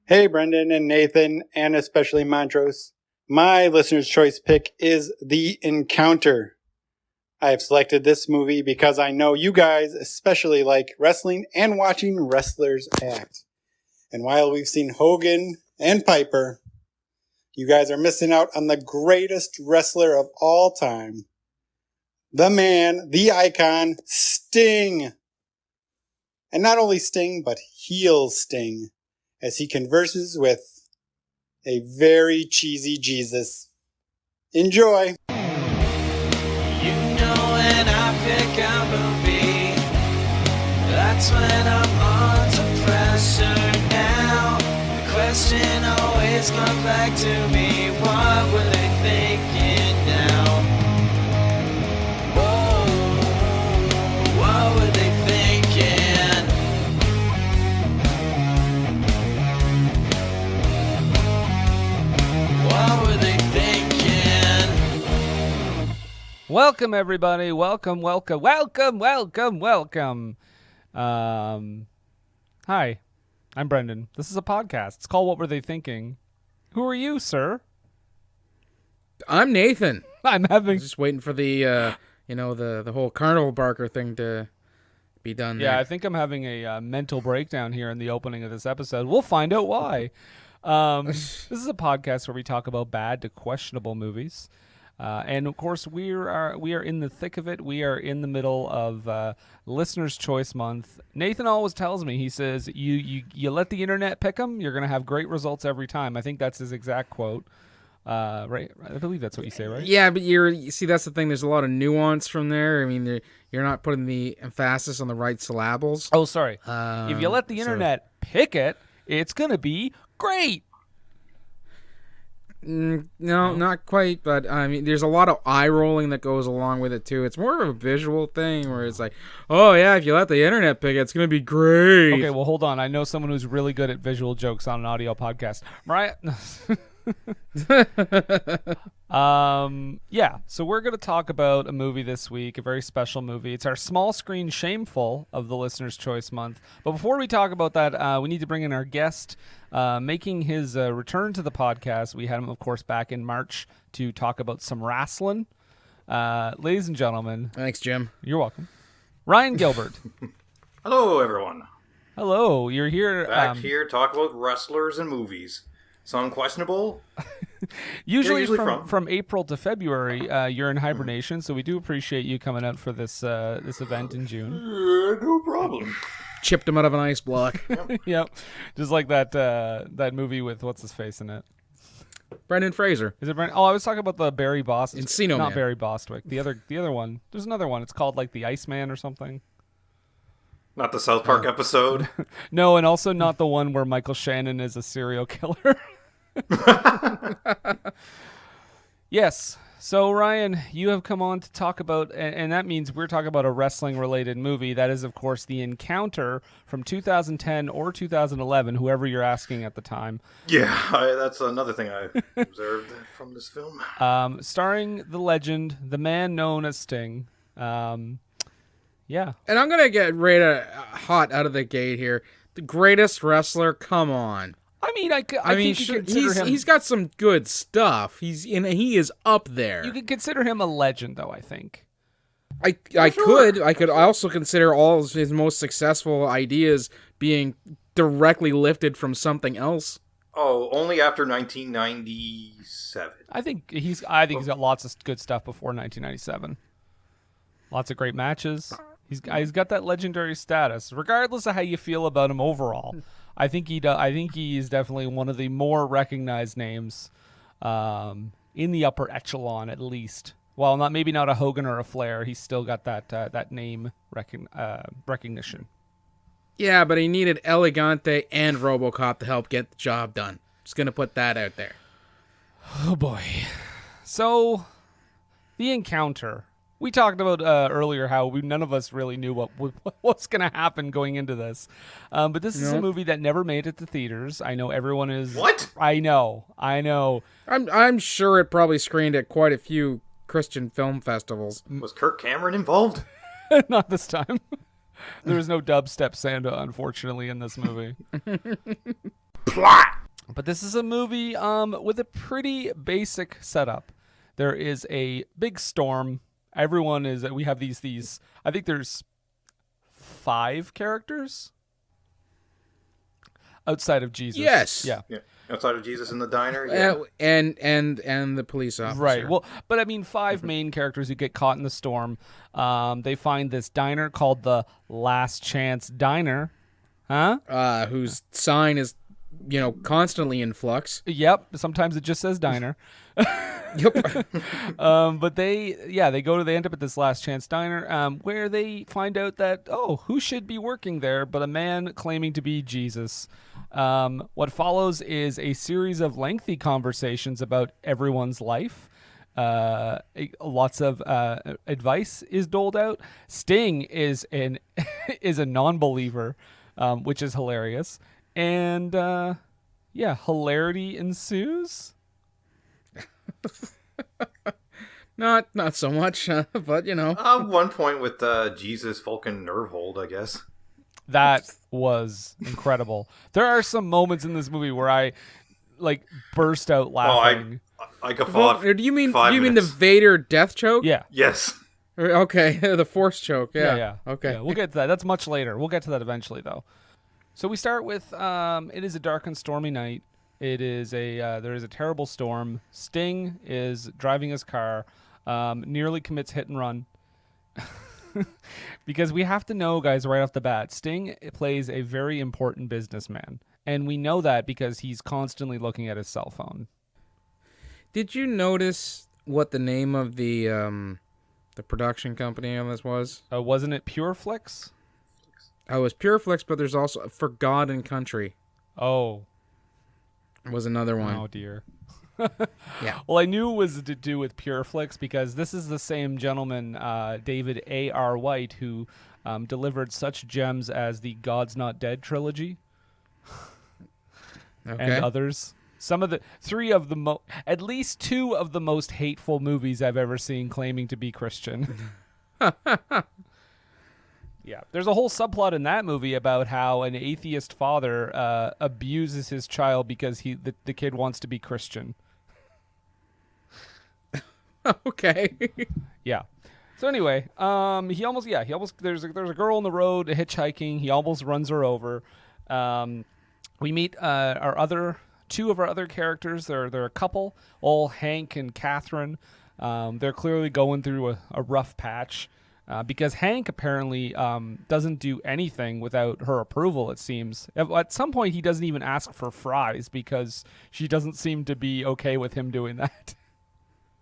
Hey, Brendan and Nathan, and especially Montrose. My listener's choice pick is The Encounter. I have selected this movie because I know you guys especially like wrestling and watching wrestlers act. And while we've seen Hogan and Piper, you guys are missing out on the greatest wrestler of all time. The man, the icon, Sting. And not only Sting, but heel Sting, as he converses with a very cheesy Jesus. Enjoy! You know when I pick a movie, that's when I'm under pressure now. The question always comes back to me, what were they thinking now? Whoa, what were they thinking? What were they thinking? Welcome, everybody. Welcome. Hi, I'm Brendan. This is a podcast. It's called What Were They Thinking? Who are you, sir? I'm Nathan. I'm having... Just waiting for the whole carnival barker thing to be done. Yeah, there. I think I'm having a mental breakdown here in the opening of this episode. We'll find out why. This is a podcast where we talk about bad to questionable movies. And of course, we are in the thick of it. We are in the middle of Listener's Choice Month. Nathan always tells me, he says, you let the internet pick them, you're going to have great results every time. I think that's his exact quote. Right? I believe that's what you say, right? Yeah, but you see, that's the thing. There's a lot of nuance from there. I mean, you're not putting the emphasis on the right syllables. Oh, sorry. If you let the internet pick it, it's going to be great. No, not quite, but I mean, there's a lot of eye rolling that goes along with it too. It's more of a visual thing where it's like, oh yeah, if you let the internet pick it, it's gonna be great. Okay, well, hold on. I know someone who's really good at visual jokes on an audio podcast. Right? Yeah, so we're going to talk about a movie this week, a very special movie. It's our Small-Screen Shameful of the Listener's Choice Month. But before we talk about that, we need to bring in our guest making his return to the podcast. We had him, of course, back in March to talk about some wrasslin. Ladies and gentlemen. Thanks, Jim. You're welcome. Ryan Gilbert. Hello, everyone. Hello. You're here. Back here to talk about wrestlers and movies. Some questionable. Usually from April to February, you're in hibernation, so we do appreciate you coming out for this event in June. No problem. Chipped him out of an ice block. Yep, just like that movie with what's his face in it. Brendan Fraser. Is it Brendan? Oh, I was talking about the Barry Bostwick. Encino not Man. Barry Bostwick. The other one. There's another one. It's called like the Iceman or something. Not the South Park episode. No, and also not the one where Michael Shannon is a serial killer. Yes. So, Ryan, you have come on to talk about, and that means we're talking about a wrestling-related movie. That is, of course, The Encounter from 2010 or 2011, whoever you're asking at the time. Yeah, that's another thing I observed from this film. Starring the legend, the man known as Sting. Yeah. And I'm gonna get hot out of the gate here. The greatest wrestler. Come on. I mean, I think you consider him... He's got some good stuff. He is up there. You could consider him a legend, though, I think. I could also consider all of his most successful ideas being directly lifted from something else. Oh, only after 1997. I think he's got lots of good stuff before 1997. Lots of great matches. He's got that legendary status, regardless of how you feel about him overall. I think he is definitely one of the more recognized names in the upper echelon, at least. While maybe not a Hogan or a Flair, he's still got that name recognition. Yeah, but he needed Elegante and RoboCop to help get the job done. Just gonna put that out there. Oh boy. So, The Encounter. We talked about earlier how none of us really knew what's going to happen going into this. But this is a movie that never made it to theaters. I know everyone is... What? I know. I'm sure it probably screened at quite a few Christian film festivals. Was Kirk Cameron involved? Not this time. There was no dubstep Santa, unfortunately, in this movie. Plot. But this is a movie with a pretty basic setup. There is a big storm. We have these. I think there's 5 characters outside of Jesus. Yes. Yeah. Yeah. Outside of Jesus in the diner. Yeah. And the police officer. Right. Well, but I mean, 5 main characters who get caught in the storm. They find this diner called the Last Chance Diner. Huh? Whose sign is, constantly in flux. Yep. Sometimes it just says diner. Yep. But they end up at this Last Chance Diner, where they find out that, who should be working there but a man claiming to be Jesus. What follows is a series of lengthy conversations about everyone's life. Lots of advice is doled out. Sting is is a non-believer, which is hilarious. And hilarity ensues. Not so much, but One point with Jesus Vulcan nerve hold, I guess. That was incredible. There are some moments in this movie where I burst out laughing. I guffawed. Do you mean 5 the minutes. Vader death choke? Yeah. Yes. Okay, the force choke. Yeah. Yeah. Okay. Yeah, we'll get to that. That's much later. We'll get to that eventually, though. So we start with it is a dark and stormy night. It is there is a terrible storm. Sting is driving his car, nearly commits hit and run. Because we have to know, guys, right off the bat, Sting plays a very important businessman. And we know that because he's constantly looking at his cell phone. Did you notice what the name of the production company on this was? Wasn't it Pureflix? Oh, it was Pureflix, but there's also For God and Country. Oh. Was another one. Oh, dear. Yeah. Well, I knew it was to do with Pureflix because this is the same gentleman, David A.R. White, who delivered such gems as the God's Not Dead trilogy. Okay. And others. At least 2 of the most hateful movies I've ever seen claiming to be Christian. Yeah, there's a whole subplot in that movie about how an atheist father abuses his child because the kid wants to be Christian. Okay. Yeah. So anyway, he almost there's a girl on the road hitchhiking. He almost runs her over. We meet 2 of our other characters. They're a couple, all Hank and Catherine. They're clearly going through a rough patch. Because Hank apparently doesn't do anything without her approval, it seems. At some point, he doesn't even ask for fries because she doesn't seem to be okay with him doing that.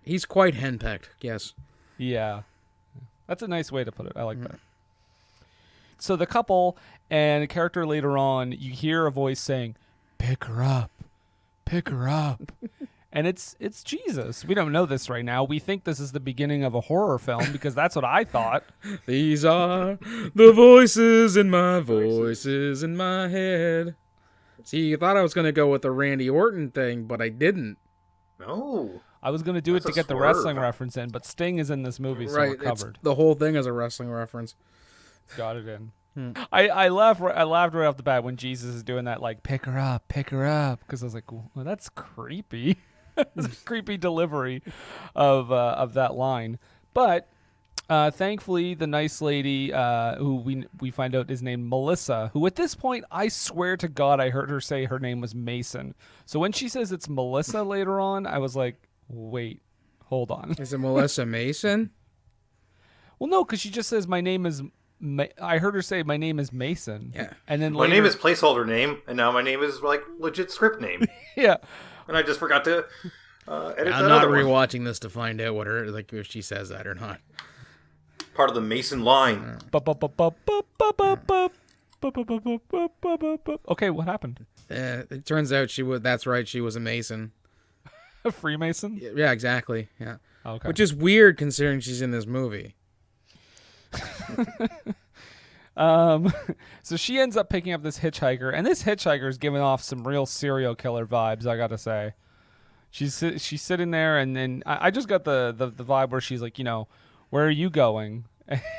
He's quite henpecked, yes. Yeah. That's a nice way to put it. I like that. So the couple and a character later on, you hear a voice saying, "Pick her up. Pick her up." And it's Jesus. We don't know this right now. We think this is the beginning of a horror film because that's what I thought. These are the voices in my head. See, you thought I was going to go with the Randy Orton thing, but I didn't. No. I was going to do it to get the wrestling reference in, but Sting is in this movie, so we're covered. The whole thing is a wrestling reference. Got it in. I laughed right off the bat when Jesus is doing that, pick her up, because I was like, well, that's creepy. It's a creepy delivery of that line. But thankfully, the nice lady who we find out is named Melissa, who at this point, I swear to God, I heard her say her name was Mason. So when she says it's Melissa later on, I was like, wait, hold on. Is it Melissa Mason? Well, no, because she just says my name is... I heard her say my name is Mason. Yeah. And then My name is placeholder name, and now my name is legit script name. Yeah. And I just forgot to edit I'm that not other one. rewatching this to find out if she says that or not. Part of the Mason line. Okay, what happened? It turns out that's right, she was a Mason. A Freemason? Yeah, exactly. Yeah. Okay. Which is weird considering she's in this movie. So she ends up picking up this hitchhiker, and this hitchhiker is giving off some real serial killer vibes, I gotta say. She's sitting there, and then I just got the vibe where she's like, where are you going?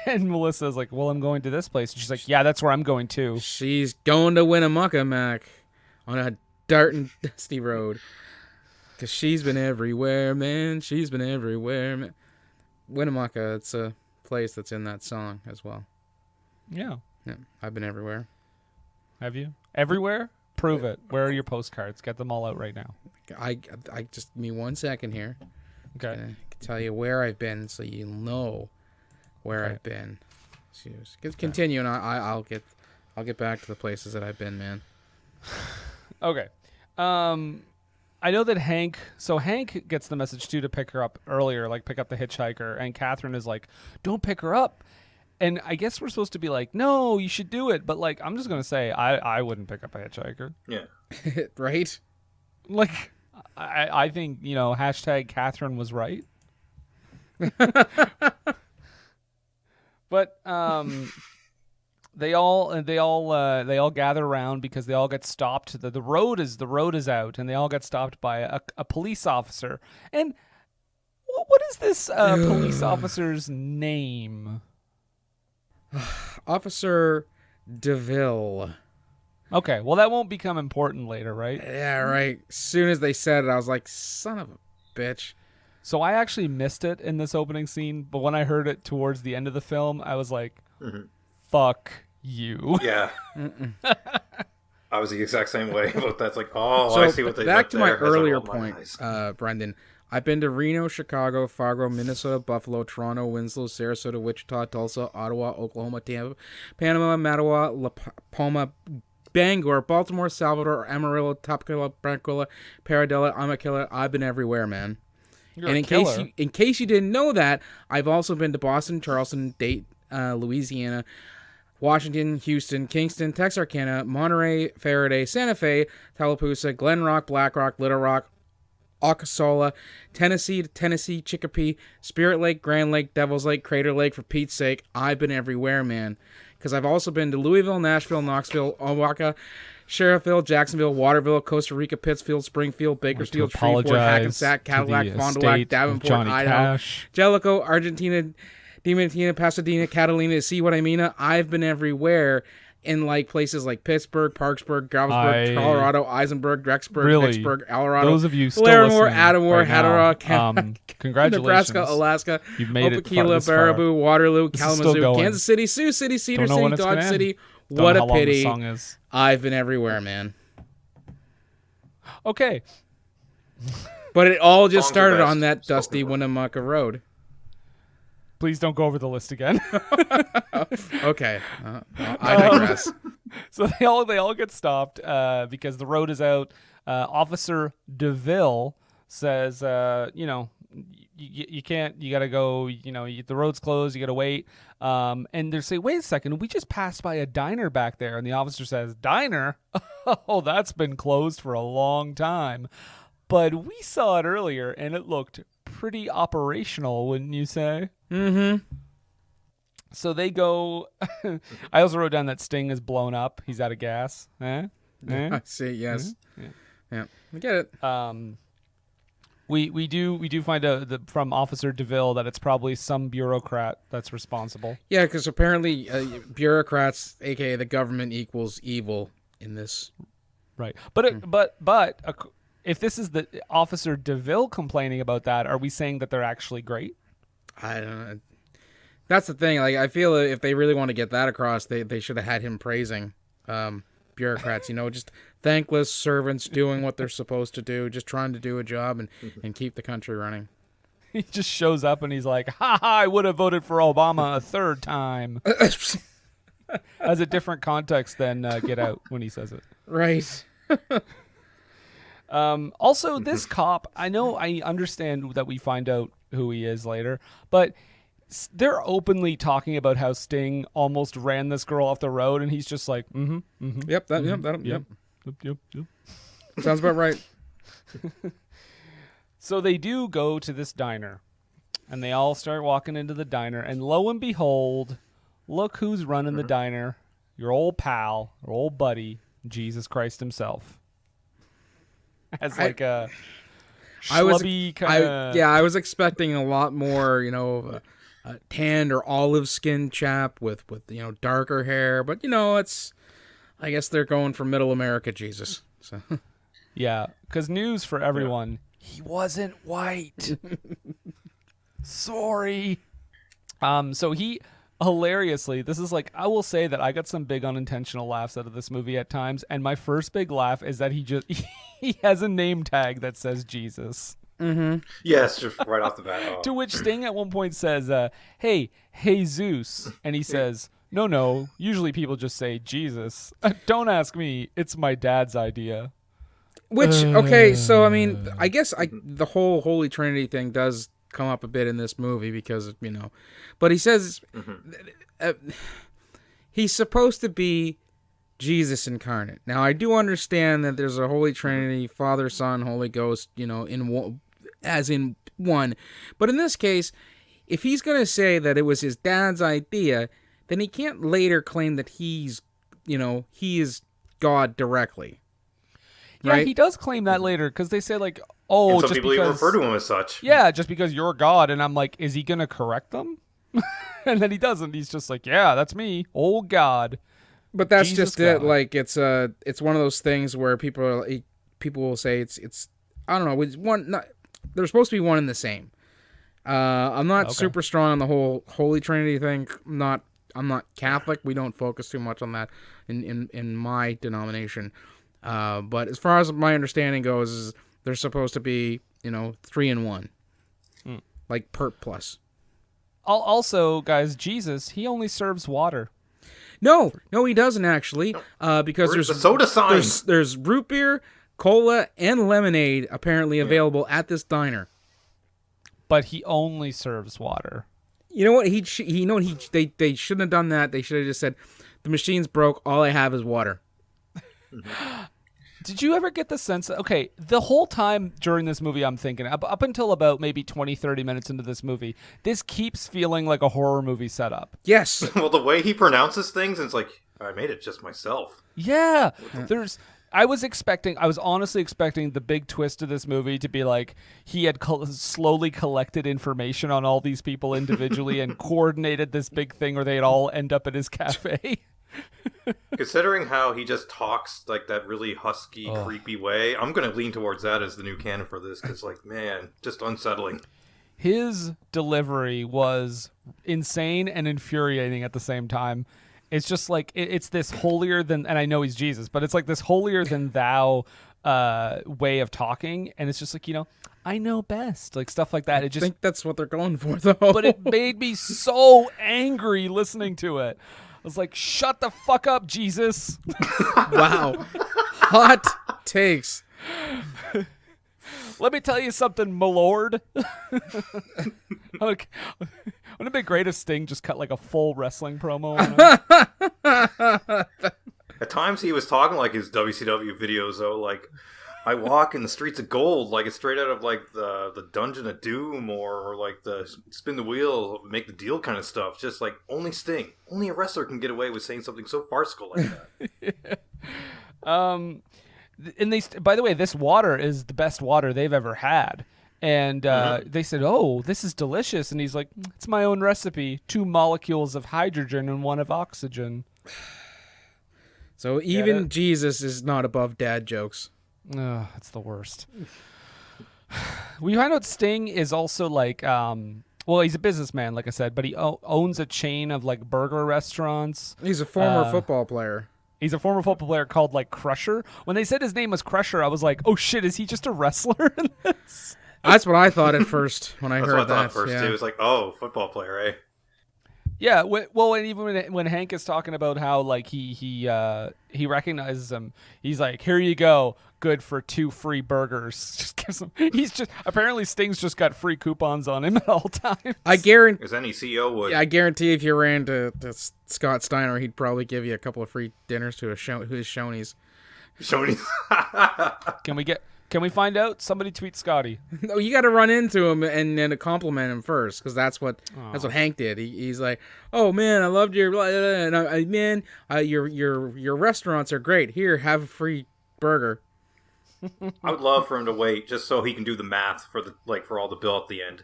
And Melissa's like, well, I'm going to this place. And she's like, yeah, that's where I'm going too. She's going to Winnemucca, Mac, on a dirt and dusty road. Because she's been everywhere, man. She's been everywhere, man. Winnemucca, it's a place that's in that song as well. Yeah. Yeah, I've been everywhere. Have you? Everywhere? Prove it. Where are your postcards? Get them all out right now. I just give me 1 second here. Okay. I can tell you where I've been, so you'll know where Okay. I've been. Just continue, and I'll get back to the places that I've been, man. Okay. I know that Hank gets the message too to pick her up earlier, like pick up the hitchhiker, and Catherine is like, don't pick her up. And I guess we're supposed to be like, no, you should do it. But like, I'm just going to say, I wouldn't pick up a hitchhiker. Yeah. Right? Like, I think, hashtag Catherine was right. But they all gather around because they all get stopped. The road is out, and they all get stopped by a police officer. And what is this police officer's name? Officer DeVille. Okay, well that won't become important later, right? Yeah, right. As soon as they said it, I was like, son of a bitch. So I actually missed it in this opening scene, but when I heard it towards the end of the film, I was like, fuck you. Yeah. I was the exact same way about that. It's like, oh, So I see what they back did to my there as I earlier rolled my point, eyes. Brendan. I've been to Reno, Chicago, Fargo, Minnesota, Buffalo, Toronto, Winslow, Sarasota, Wichita, Tulsa, Ottawa, Oklahoma, Tampa, Panama, Mattawa, La Palma, Bangor, Baltimore, Salvador, Amarillo, Topeka, Branquilla, Paradella, Amaqua. I've been everywhere, man. You're And a killer. in case you didn't know that, I've also been to Boston, Charleston, Dayton, Louisiana, Washington, Houston, Kingston, Texarkana, Monterey, Faraday, Santa Fe, Tallapoosa, Glen Rock, Black Rock, Little Rock, Ocasawala, Tennessee, Chicopee, Spirit Lake, Grand Lake, Devil's Lake, Crater Lake. For Pete's sake, I've been everywhere, man. Because I've also been to Louisville, Nashville, Knoxville, Oaxaca, Sheriffville, Jacksonville, Waterville, Costa Rica, Pittsfield, Springfield, Bakersfield, Shreveport, Hackensack, Cadillac, Fond du Lac, Davenport, Johnny Idaho, Cash. Jellicoe, Argentina, Diamantina, Pasadena, Catalina. See what I mean? I've been everywhere in like places like Pittsburgh, Parksburg, Galvesburg, Colorado, Eisenberg, Rexburg, Really? Vicksburg, Colorado. Those of you still Larimore, listening Adamore, right now, Hadrock, congratulations. Nebraska, Alaska, You've made it Opakila, this far. Baraboo, Waterloo, This is still Kalamazoo, going. Kansas City, Sioux City, Cedar Don't know when City, it's gonna Dodge end. City. Don't What know a how long the pity. song is. I've been everywhere, man. Okay. But it all just Songs are started best. on that Spoken dusty word. Winnemucca Road. Please don't go over the list again. Okay, I digress. So they all get stopped because the road is out. Officer DeVille says, you can't. You gotta go. The road's closed. You gotta wait. And they say, wait a second. We just passed by a diner back there, and the officer says, diner? Oh, that's been closed for a long time. But we saw it earlier, and it looked pretty operational, wouldn't you say? Mm-hmm. So they go. I also wrote down that Sting is blown up. He's out of gas. Eh? I see. Yes. Yeah. I get it. We do find out from Officer DeVille that it's probably some bureaucrat that's responsible. Yeah, because apparently bureaucrats, aka the government, equals evil in this. Right. But if this is the Officer DeVille complaining about that, are we saying that they're actually great? I don't know. That's the thing. Like, I feel if they really want to get that across, they should have had him praising bureaucrats. Just thankless servants doing what they're supposed to do, just trying to do a job and keep the country running. He just shows up and he's like, "Ha ha! I would have voted for Obama a third time." Has a different context than Get Out when he says it. Right. Also, this cop, I understand that we find out who he is later, but they're openly talking about how Sting almost ran this girl off the road, and he's just like, Yep. yep. Sounds about right. So they do go to this diner, and they all start walking into the diner, and lo and behold, look who's running the diner. Your old pal, your old buddy, Jesus Christ himself. As like a schlubby kind of... I was expecting a lot more, a tanned or olive skinned chap with darker hair, but I guess they're going for middle America Jesus. So Yeah, because news for everyone, he wasn't white. Sorry. So he hilariously, this is like, I will say that I got some big unintentional laughs out of this movie at times, and my first big laugh is that he has a name tag that says Jesus. Mm-hmm. Yes, just right off the bat. Oh. To which Sting at one point says, hey, Jesus. And he says, no, usually people just say Jesus. Don't ask me. It's my dad's idea. Which, okay, so, I mean, I guess the whole Holy Trinity thing does come up a bit in this movie because, you know. But he says he's supposed to be Jesus incarnate. Now, I do understand that there's a Holy Trinity, Father, Son, Holy Ghost, you know, as in one. But in this case, if he's going to say that it was his dad's idea, then he can't later claim that he is God directly. Yeah, right? he does claim that later because they say like, oh, And some just people because even refer to him as such. Yeah, just because you're God, and I'm like, is he gonna correct them? And then he doesn't. He's just like, yeah, that's me, old God. But that's Jesus just it. God. Like it's one of those things where people will say it's I don't know. It's one. They're supposed to be one and the same. I'm not super strong on the whole Holy Trinity thing. I'm not Catholic. We don't focus too much on that in my denomination. But as far as my understanding goes, is they're supposed to be 3 in 1, like perp plus. Also, guys, Jesus, he only serves water. No, he doesn't actually. Because Where's there's the soda sign? there's root beer, cola, and lemonade apparently available at this diner. But he only serves water. You know what? They shouldn't have done that. They should have just said, the machine's broke. All I have is water. Did you ever get the sense that, okay, the whole time during this movie I'm thinking, up until about maybe 20, 30 minutes into this movie, this keeps feeling like a horror movie setup. Yes. Well, the way he pronounces things, it's like, I made it just myself. Yeah. I was honestly expecting the big twist of this movie to be like he had slowly collected information on all these people individually and coordinated this big thing where they'd all end up at his cafe. Considering how he just talks like that really husky, creepy way, I'm going to lean towards that as the new canon for this, because, like, man, just unsettling. His delivery was insane and infuriating at the same time. It's just like, it's this holier than, and I know he's Jesus, but it's like this holier than thou way of talking, and it's just like, I know best, like stuff like that. I think that's what they're going for, though. But it made me so angry listening to it. I was like, shut the fuck up, Jesus. Wow. Hot takes. Let me tell you something, my lord. Okay. Wouldn't it be great if Sting just cut like a full wrestling promo on him? At times he was talking like his WCW videos, though, like, I walk in the streets of gold, like it's straight out of like the Dungeon of Doom or like the spin the wheel, make the deal kind of stuff. Just like only Sting, only a wrestler can get away with saying something so farcical like that. And by the way, this water is the best water they've ever had. And they said, oh, this is delicious. And he's like, it's my own recipe. 2 molecules of hydrogen and 1 of oxygen. So even Jesus is not above dad jokes. Oh, it's the worst. We find out Sting is also like, well, he's a businessman, like I said, but he owns a chain of like burger restaurants. He's a former football player. He's a former football player called like Crusher. When they said his name was Crusher, I was like, oh shit, is he just a wrestler in this? That's what I thought at first when I heard that. That's what I thought first, too. It was like, oh, football player, eh? Yeah, well, and even when Hank is talking about how like he recognizes him, he's like, "Here you go, good for 2 free burgers." Just gives him. He's just apparently Sting's just got free coupons on him at all times. I guarantee. As any CEO would. Yeah, I guarantee if you ran to Scott Steiner, he'd probably give you a couple of free dinners to his Shoney's. Shoney's. Can we find out? Somebody tweet Scotty. No, you got to run into him and then compliment him first, because that's what Hank did. He's like, "Oh man, I loved your your restaurants are great. Here, have a free burger." I would love for him to wait just so he can do the math for all the bill at the end.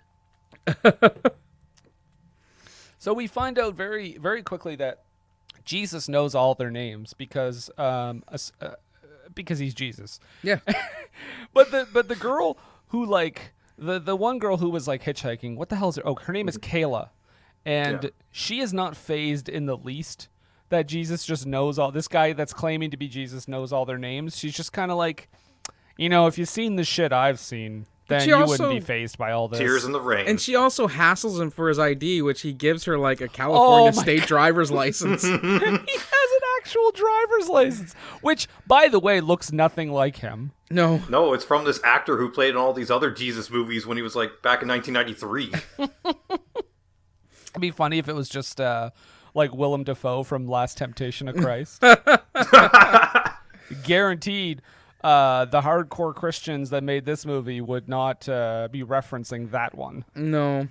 So we find out very, very quickly that Jesus knows all their names because because he's Jesus. Yeah. But the girl who like the one girl who was like hitchhiking, what the hell is her? Oh, her name is Kayla, and she is not fazed in the least that Jesus just knows all. This guy that's claiming to be Jesus knows all their names. She's just kind of like, if you've seen the shit I've seen, then you wouldn't be fazed by all this. Tears in the rain. And she also hassles him for his ID, which he gives her like a California state driver's license. He has an actual driver's license, which, by the way, looks nothing like him. No, it's from this actor who played in all these other Jesus movies when he was like back in 1993. It'd be funny if it was just like Willem Dafoe from Last Temptation of Christ. Guaranteed. The hardcore Christians that made this movie would not be referencing that one. No.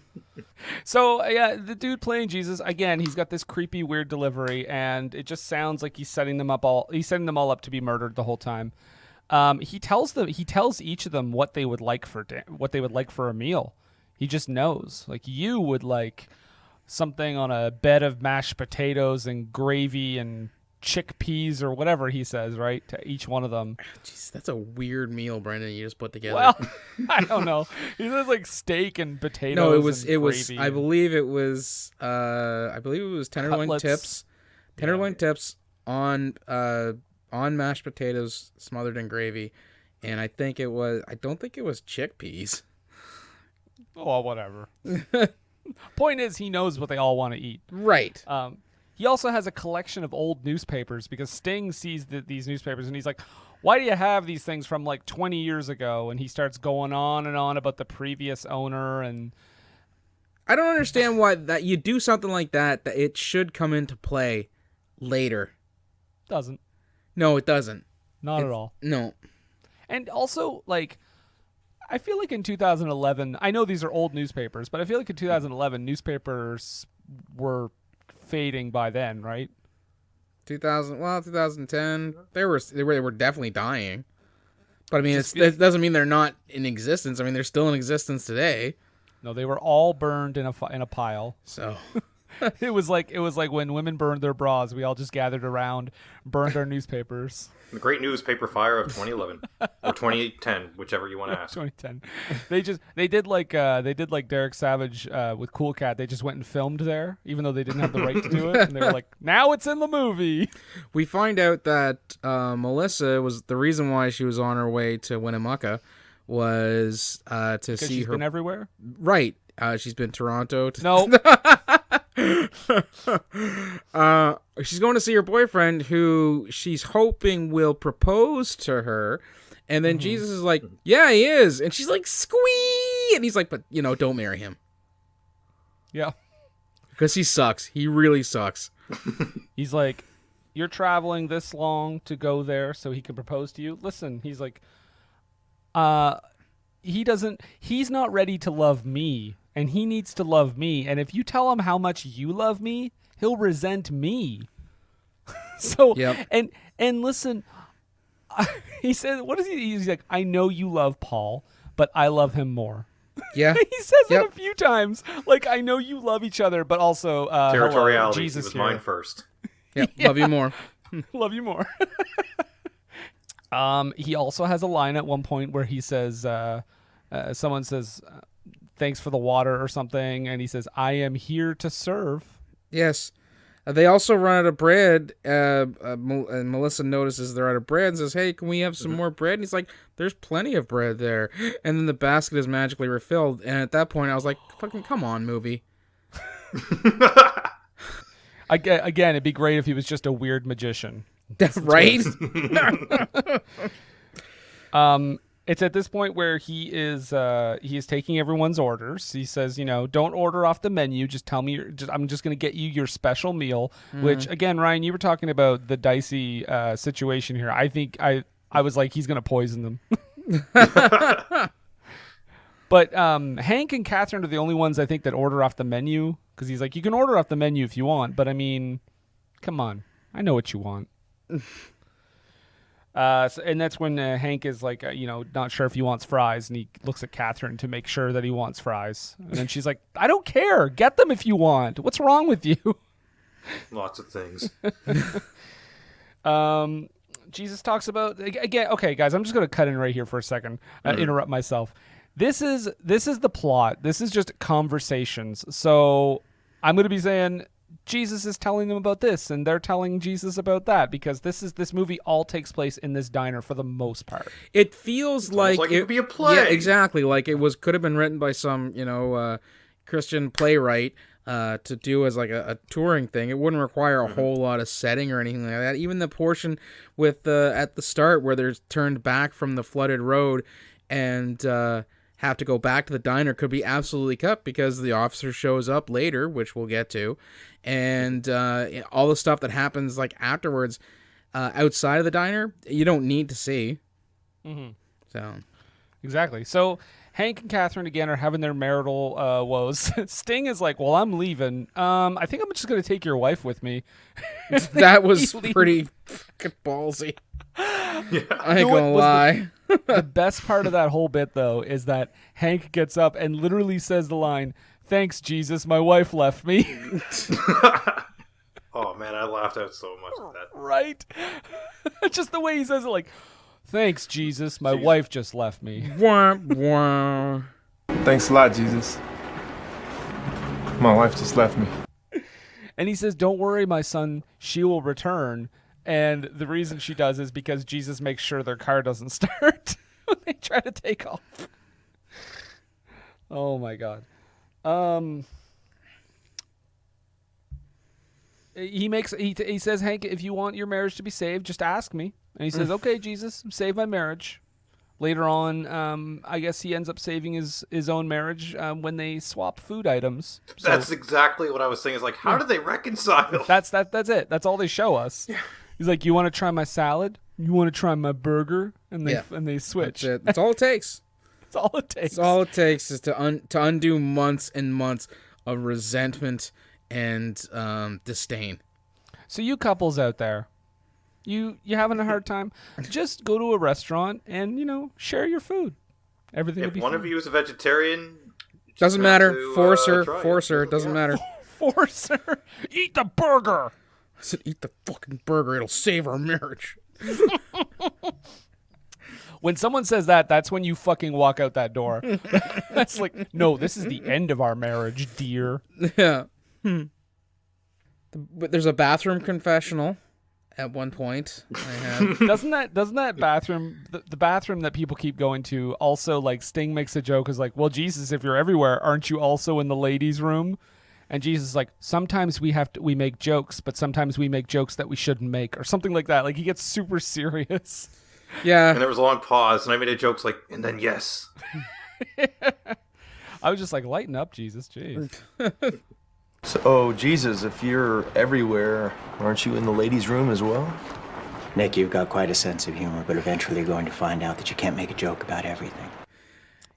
So, yeah, the dude playing Jesus, again, he's got this creepy, weird delivery, and it just sounds like he's setting them all up to be murdered the whole time. He tells each of them what they would like for a meal. He just knows. Like, you would like something on a bed of mashed potatoes and gravy and chickpeas or whatever he says, right, to each one of them. Jeez, that's a weird meal, Brendan, you just put together. Well, I don't know. He says like steak and potatoes. No, it was I believe it was tenderloin Cutlets. tips. Tenderloin tips on mashed potatoes smothered in gravy, and I don't think it was chickpeas. Oh, whatever. Point is, he knows what they all want to eat. Right. He also has a collection of old newspapers because Sting sees these newspapers and he's like, why do you have these things from like 20 years ago? And he starts going on and on about the previous owner. And I don't understand why that you do something like that it should come into play later. Doesn't. No, it doesn't. Not at all. No. And also, like, I feel like in 2011, I know these are old newspapers, but I feel like in 2011, newspapers were fading by then, right? 2010, they were definitely dying. But I mean, it doesn't mean they're not in existence. I mean, they're still in existence today. No, they were all burned in a pile. So it was like when women burned their bras. We all just gathered around, burned our newspapers. The great newspaper fire of 2011 or 2010, whichever you want to ask. 2010. They did like Derek Savage with Cool Cat. They just went and filmed there, even though they didn't have the right to do it. And they were like, now it's in the movie. We find out that Melissa was the reason why she was on her way to Winnemucca was to see she's her. Been everywhere. Right. She's been Toronto. No. She's going to see her boyfriend who she's hoping will propose to her. And then Jesus is like, yeah, he is. And she's like, squee. And he's like, but, don't marry him. Yeah. Because he sucks. He really sucks. He's like, you're traveling this long to go there so he can propose to you. Listen, he's like, he's not ready to love me. And he needs to love me. And if you tell him how much you love me, he'll resent me. So, yep. and listen, he says, what is he? He's like, I know you love Paul, but I love him more. Yeah. He says it a few times. Like, I know you love each other, but also, territoriality. Hello, Jesus was here. mine first. Yep. Love you more. Love you more. He also has a line at one point where he says, someone says, thanks for the water or something, and he says, I am here to serve. Yes. They also run out of bread, and Melissa notices they're out of bread and says, hey, can we have some more bread? And he's like, there's plenty of bread there. And then the basket is magically refilled, and at that point I was like, fucking come on, movie. Again, it'd be great if he was just a weird magician. Right? It's at this point where he is taking everyone's orders. He says, don't order off the menu. Just tell me. I'm just going to get you your special meal. Which, again, Ryan, you were talking about the dicey situation here. I think I was like, he's going to poison them. But Hank and Catherine are the only ones I think that order off the menu, because he's like, you can order off the menu if you want, but I mean, come on, I know what you want. And that's when Hank is like, not sure if he wants fries, and he looks at Catherine to make sure that he wants fries. And then she's like, I don't care. Get them if you want. What's wrong with you? Lots of things. Jesus talks about again. Okay, guys, I'm just going to cut in right here for a second. Interrupt myself. This is the plot. This is just conversations. So I'm going to be saying Jesus is telling them about this, and they're telling Jesus about that, because this movie all takes place in this diner for the most part. It feels like it could be a play. Yeah, exactly. Like it could have been written by some Christian playwright to do as like a touring thing. It wouldn't require a whole lot of setting or anything like that. Even the portion with at the start where they're turned back from the flooded road and have to go back to the diner could be absolutely cut, because the officer shows up later, which we'll get to, and all the stuff that happens like afterwards outside of the diner you don't need to see. So Exactly. So Hank and Catherine again are having their marital woes. Sting is like, well, I'm leaving. I think I'm just going to take your wife with me. that was pretty fucking ballsy. Yeah. I ain't gonna lie. The best part of that whole bit, though, is that Hank gets up and literally says the line, "Thanks, Jesus, my wife left me." Oh, man, I laughed out so much at that. Right? Just the way he says it, like, "Thanks, Jesus, my wife just left me." Wah, wah. Thanks a lot, Jesus. My wife just left me. And he says, "Don't worry, my son, she will return." And the reason she does is because Jesus makes sure their car doesn't start when they try to take off. Oh my God. He says, "Hank, if you want your marriage to be saved, just ask me." And he says, "Okay, Jesus, save my marriage." Later on, I guess he ends up saving his own marriage when they swap food items. So That's exactly what I was saying. It's like, how did they reconcile? that's it. That's all they show us. Yeah. He's like, "You want to try my salad? You want to try my burger?" And they switch. That's it. That's all it takes. That's all it takes. That's all it takes is to undo months and months of resentment and disdain. So you couples out there, you having a hard time, just go to a restaurant and share your food. Everything will If be one fine. of you is a vegetarian, Doesn't have matter. to, Force her. try it. Force her. Doesn't matter. Force her. Eat the burger. I said, eat the fucking burger. It'll save our marriage. When someone says that, that's when you fucking walk out that door. That's like, no, this is the end of our marriage, dear. Yeah. But there's a bathroom confessional at one point. Doesn't that bathroom, the bathroom that people keep going to, also, like, Sting makes a joke, is like, "Well, Jesus, if you're everywhere, aren't you also in the ladies' room?" And Jesus is like, "Sometimes we make jokes, but sometimes we make jokes that we shouldn't make," or something like that. Like, he gets super serious. Yeah. And there was a long pause, and I made a joke like, and then yes. I was just like, lighten up, Jesus. Jeez. So, Jesus, if you're everywhere, aren't you in the ladies' room as well? Nick, you've got quite a sense of humor, but eventually you're going to find out that you can't make a joke about everything.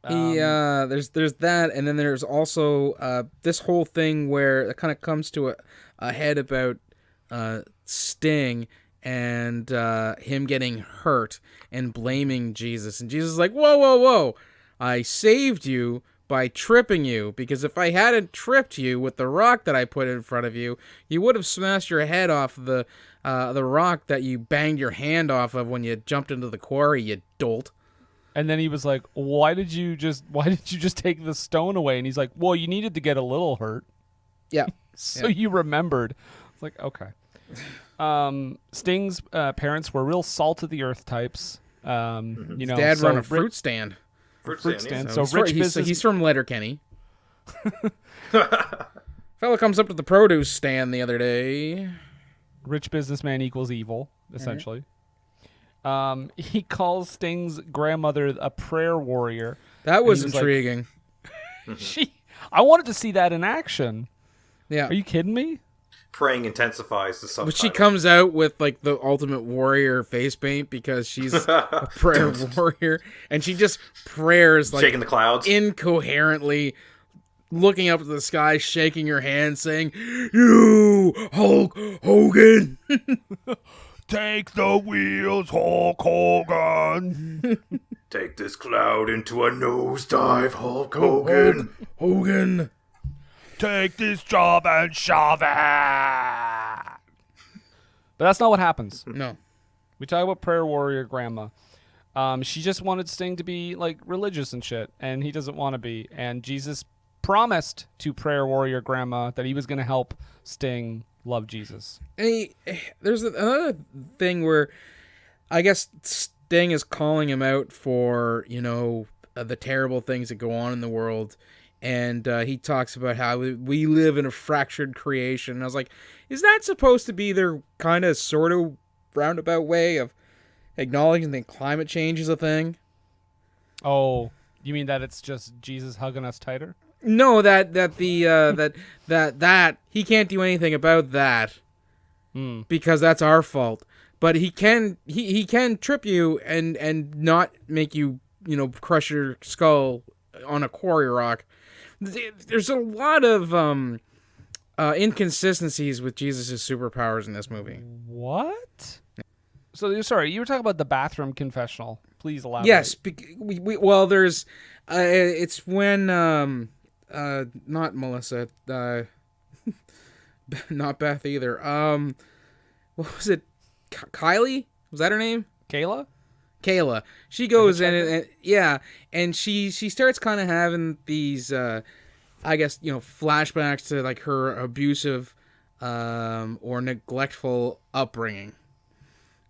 There's that, and then there's also this whole thing where it kind of comes to a head about Sting and him getting hurt and blaming Jesus. And Jesus is like, whoa, whoa, whoa, I saved you by tripping you, because if I hadn't tripped you with the rock that I put in front of you, you would have smashed your head off the rock that you banged your hand off of when you jumped into the quarry, you dolt. And then he was like, why did you just take the stone away? And he's like, well, you needed to get a little hurt. Yeah. So you remembered. It's like, okay. Sting's parents were real salt of the earth types. Dad run a fruit stand. Fruit stand. So rich business. He's from Letterkenny. Fella comes up to the produce stand the other day. Rich businessman equals evil, essentially. He calls Sting's grandmother a prayer warrior. That was like, intriguing. I wanted to see that in action. Yeah. Are you kidding me? Praying intensifies the subtitle. But she comes out with like the ultimate warrior face paint because she's a prayer warrior, and she just prayers like shaking the clouds incoherently, looking up at the sky, shaking her hand, saying, "You Hulk Hogan, take the wheels, Hulk Hogan. Take this cloud into a nosedive, Hulk Hogan. Hogan." Take this job and shove it. But that's not what happens. No. We talk about prayer warrior grandma. She just wanted Sting to be like religious and shit, and he doesn't want to be. And Jesus promised to prayer warrior grandma that he was going to help Sting love Jesus. And there's another thing where I guess Sting is calling him out for, the terrible things that go on in the world. And he talks about how we live in a fractured creation. And I was like, is that supposed to be their kind of sort of roundabout way of acknowledging that climate change is a thing? Oh, you mean that it's just Jesus hugging us tighter? No, that he can't do anything about that because that's our fault. But he can trip you and not make you crush your skull on a quarry rock. There's a lot of inconsistencies with Jesus' superpowers in this movie. What? So sorry, you were talking about the bathroom confessional. Please elaborate. Yes, well, there's it's when not Melissa, not Beth either. What was it? Kylie? Was that her name? Kayla. She goes in and she starts kind of having these I guess flashbacks to like her abusive or neglectful upbringing.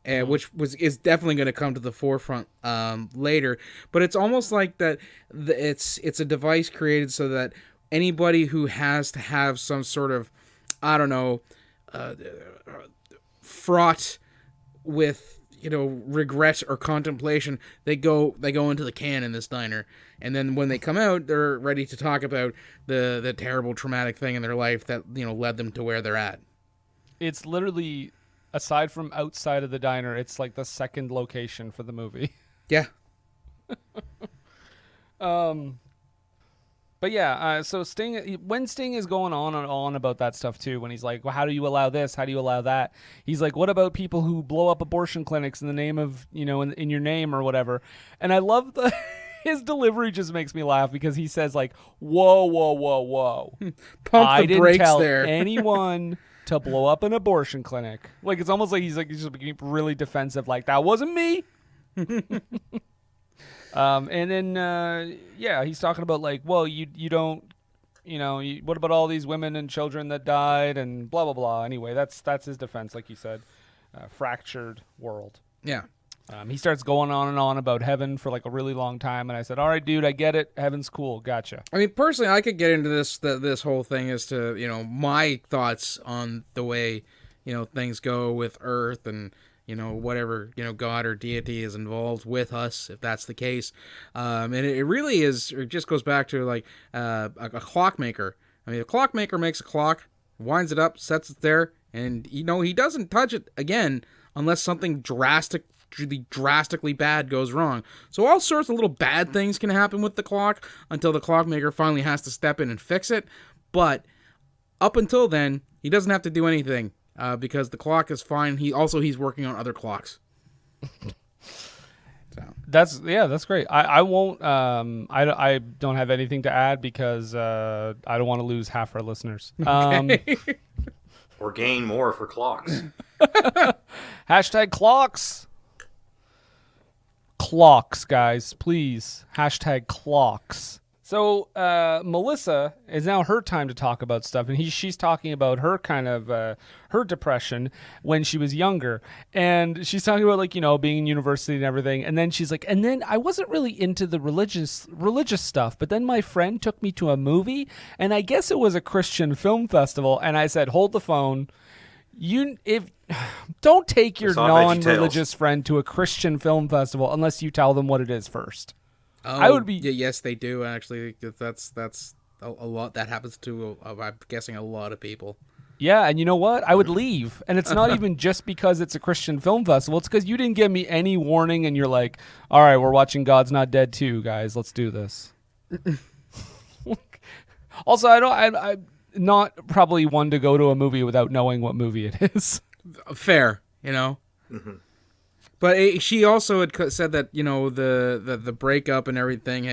Which is definitely going to come to the forefront later, but it's almost like that. It's a device created so that anybody who has to have some sort of, I don't know, fraught with regret or contemplation, they go into the can in this diner, and then when they come out, they're ready to talk about the terrible traumatic thing in their life that led them to where they're at. It's literally. Aside from outside of the diner, it's like the second location for the movie. Yeah. But yeah, so when Sting is going on and on about that stuff too, when he's like, well, how do you allow this? How do you allow that? He's like, what about people who blow up abortion clinics in the name of, in your name or whatever? And I love his delivery just makes me laugh because he says like, whoa, whoa, whoa, whoa. Pump the brakes tell there. anyone to blow up an abortion clinic. Like, it's almost like he's just being really defensive, like, that wasn't me. And then he's talking about like, well, you don't, what about all these women and children that died and blah blah blah. Anyway, that's his defense, like you said. Fractured world. Yeah. He starts going on and on about heaven for like a really long time, and I said, all right, dude, I get it. Heaven's cool. Gotcha. I mean, personally, I could get into this whole thing as to, my thoughts on the way, things go with Earth and, whatever, God or deity is involved with us, if that's the case. And it really is, it just goes back to like a clockmaker. I mean, a clockmaker makes a clock, winds it up, sets it there, and, he doesn't touch it again unless something drastically bad goes wrong. So all sorts of little bad things can happen with the clock until the clockmaker finally has to step in and fix it. But up until then, he doesn't have to do anything because the clock is fine. He's working on other clocks. So that's great. I won't. I don't have anything to add because I don't want to lose half our listeners. Okay. Or gain more for clocks. Hashtag clocks. Clocks, guys, please. Hashtag clocks. So Melissa, is now her time to talk about stuff, and she's talking about her kind of her depression when she was younger, and she's talking about like being in university and everything, and then she's like, and then I wasn't really into the religious stuff, but then my friend took me to a movie, and I guess it was a Christian film festival, and I said, hold the phone. Don't take your non-religious friend to a Christian film festival unless you tell them what it is first. Oh, I would be. Yes, they do actually. That's a lot that happens to. I'm guessing a lot of people. Yeah, and you know what? I would leave, and it's not even just because it's a Christian film festival. It's because you didn't give me any warning, and you're like, "All right, we're watching God's Not Dead 2, guys. Let's do this." Also, I'm not probably one to go to a movie without knowing what movie it is. Fair, Mm-hmm. But she also had said that the breakup and everything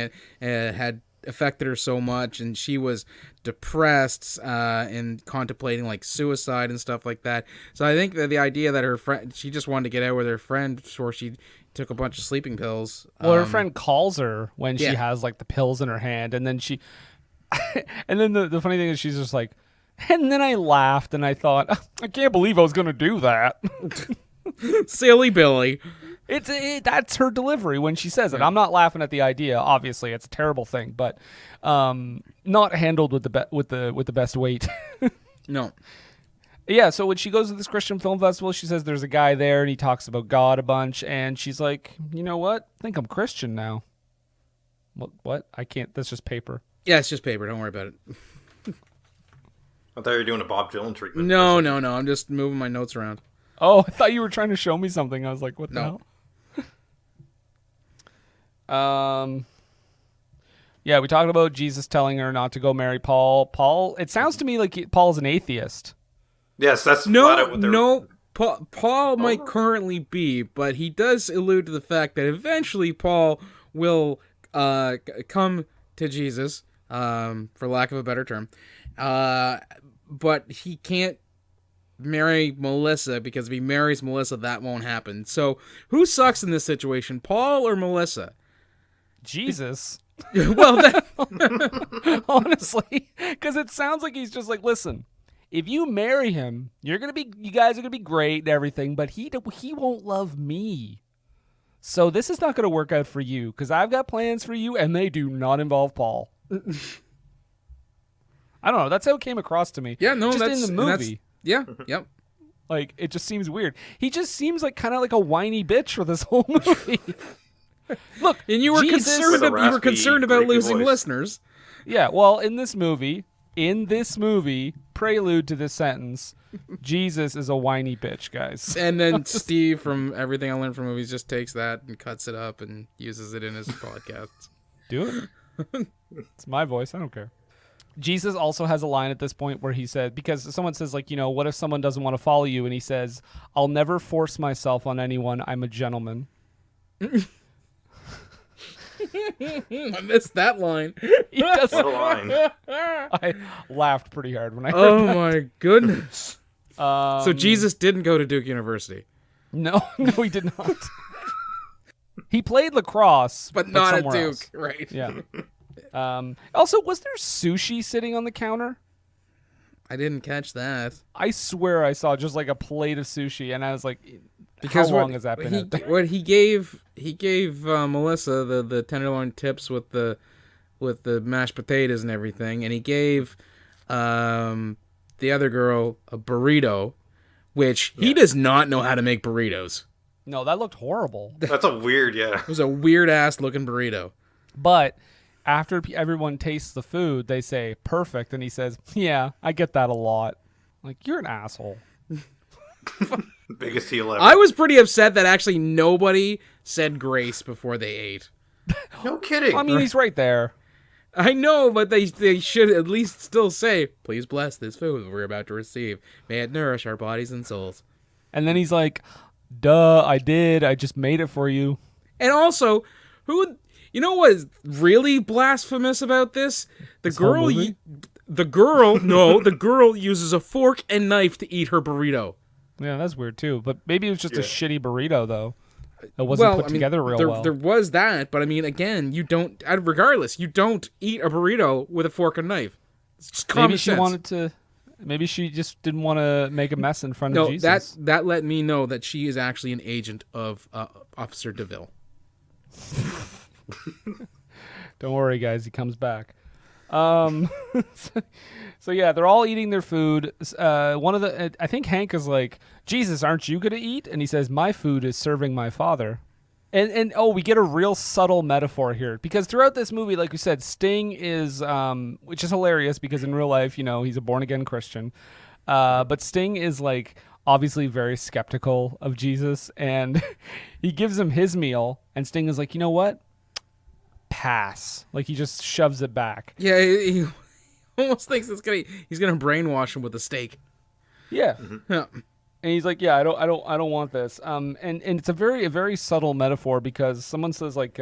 had affected her so much, and she was depressed and contemplating like suicide and stuff like that. So I think that the idea that her friend, she just wanted to get out with her friend before she took a bunch of sleeping pills. Well, her friend calls her when she yeah. has like the pills in her hand, and then and then the funny thing is she's just like, and then I laughed and I thought, I can't believe I was gonna do that. Silly Billy. That's her delivery when she says it. I'm not laughing at the idea. Obviously, it's a terrible thing, but not handled with the best weight. No. Yeah. So when she goes to this Christian film festival, she says there's a guy there and he talks about God a bunch, and she's like, you know what? I think I'm Christian now. What? I can't. That's just paper. Yeah, it's just paper. Don't worry about it. I thought you were doing a Bob Dylan treatment. No. I'm just moving my notes around. Oh, I thought you were trying to show me something. I was like, what the hell? Yeah, we talked about Jesus telling her not to go marry Paul. Paul, it sounds to me like Paul's an atheist. Yes, that's flat out what they're... No. Paul might currently be, but he does allude to the fact that eventually Paul will come to Jesus, for lack of a better term, but he can't marry Melissa, because if he marries Melissa, that won't happen. So who sucks in this situation, Paul or Melissa? Jesus. Well, honestly, because it sounds like he's just like, listen, if you marry him, you guys are gonna be great and everything, but he won't love me. So this is not gonna work out for you, because I've got plans for you, and they do not involve Paul. I don't know. That's how it came across to me. Yeah, no, just that's in the movie. Yeah, yep. Like, it just seems weird. He just seems like kind of like a whiny bitch for this whole movie. Look, and you were Jesus, concerned about losing listeners. Yeah, well, in this movie, prelude to this sentence, Jesus is a whiny bitch, guys. And then Steve from Everything I Learned from Movies just takes that and cuts it up and uses it in his podcasts. Do it. It's my voice. I don't care. Jesus also has a line at this point where he said, because someone says, like, what if someone doesn't want to follow you? And he says, I'll never force myself on anyone. I'm a gentleman. I missed that line. What a line. I laughed pretty hard when I heard that. Oh my goodness. So Jesus didn't go to Duke University. No, he did not. He played lacrosse, but not at Duke, else. Right? Yeah. Also, was there sushi sitting on the counter? I didn't catch that. I swear I saw just like a plate of sushi, and I was like, how long has that been out there? What he gave Melissa the tenderloin tips with the mashed potatoes and everything, and he gave the other girl a burrito, which he does not know how to make burritos. No, that looked horrible. That's a weird, yeah. It was a weird ass looking burrito. But after everyone tastes the food, they say perfect, and he says, "Yeah, I get that a lot." Like, you're an asshole. Biggest heel ever. I was pretty upset that actually nobody said grace before they ate. No kidding. I mean, he's right there. I know, but they should at least still say, "Please bless this food we're about to receive. May it nourish our bodies and souls." And then he's like, "Duh, I did. I just made it for you." And also, you know what is really blasphemous about this? The girl uses a fork and knife to eat her burrito. Yeah, that's weird too. But maybe it was just a shitty burrito, though. It wasn't put together real well. There was that, but I mean, again, you don't. Regardless, you don't eat a burrito with a fork and knife. It's just common sense. Maybe she just didn't want to make a mess in front of Jesus. That let me know that she is actually an agent of Officer DeVille. Don't worry, guys. He comes back. So yeah, they're all eating their food. I think Hank is like, "Jesus, aren't you going to eat?" And he says, "My food is serving my Father." And we get a real subtle metaphor here, because throughout this movie, like we said, Sting is, which is hilarious because in real life, he's a born again Christian. But Sting is like obviously very skeptical of Jesus, and he gives him his meal, and Sting is like, "You know what? Pass." Like, he just shoves it back. Yeah, he almost thinks he's gonna brainwash him with a steak. Yeah. Mm-hmm. Yeah. And he's like, "Yeah, I don't want this." And it's a very subtle metaphor, because someone says like,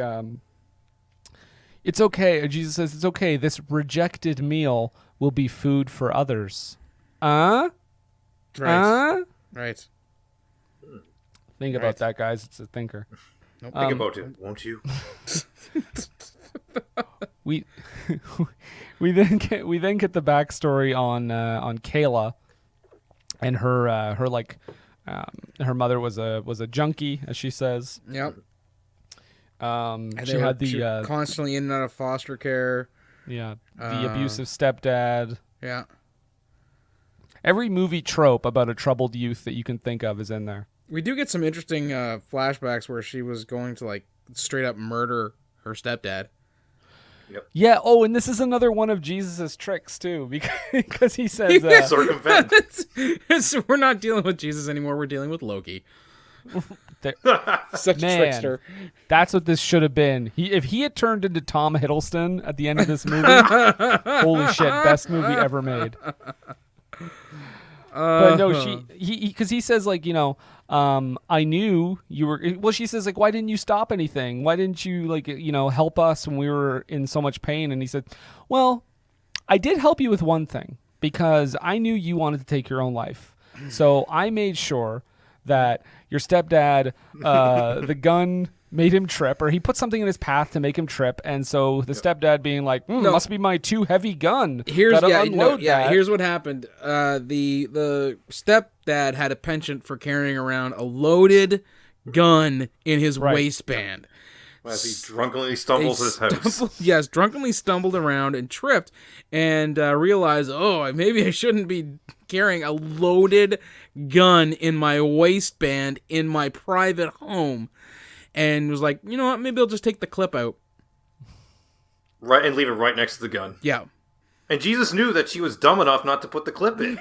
It's okay. Jesus says it's okay. This rejected meal will be food for others. Right. Think about that, guys. It's a thinker. Nope. Think about it, won't you? We we then get the backstory on Kayla and her her mother was a junkie, as she says. Yep. She She had were constantly in and out of foster care. the abusive stepdad. Yeah. Every movie trope about a troubled youth that you can think of is in there. We do get some interesting flashbacks where she was going to like straight up murder her stepdad. Yeah. Oh, and this is another one of Jesus's tricks too, because he says, Circumvent. So we're not dealing with Jesus anymore. We're dealing with Loki. Such a Man, trickster. that's what this should have been. If he had turned into Tom Hiddleston at the end of this movie, holy shit, best movie ever made. But no, because he says like, I knew you were. Well, she says like, why didn't you stop anything? Why didn't you like, help us when we were in so much pain? And he said, well, I did help you with one thing because I knew you wanted to take your own life. So I made sure that your stepdad, the gun made him trip, or he put something in his path to make him trip, and so the stepdad being like, must be my too heavy gun. Here's that. Here's what happened. The stepdad had a penchant for carrying around a loaded gun in his waistband. As he drunkenly stumbles to his house. Yes, drunkenly stumbled around and tripped, and realized, maybe I shouldn't be carrying a loaded gun in my waistband in my private home. And was like, you know what? Maybe I'll just take the clip out. Right, and leave it right next to the gun. Yeah. And Jesus knew that she was dumb enough not to put the clip in.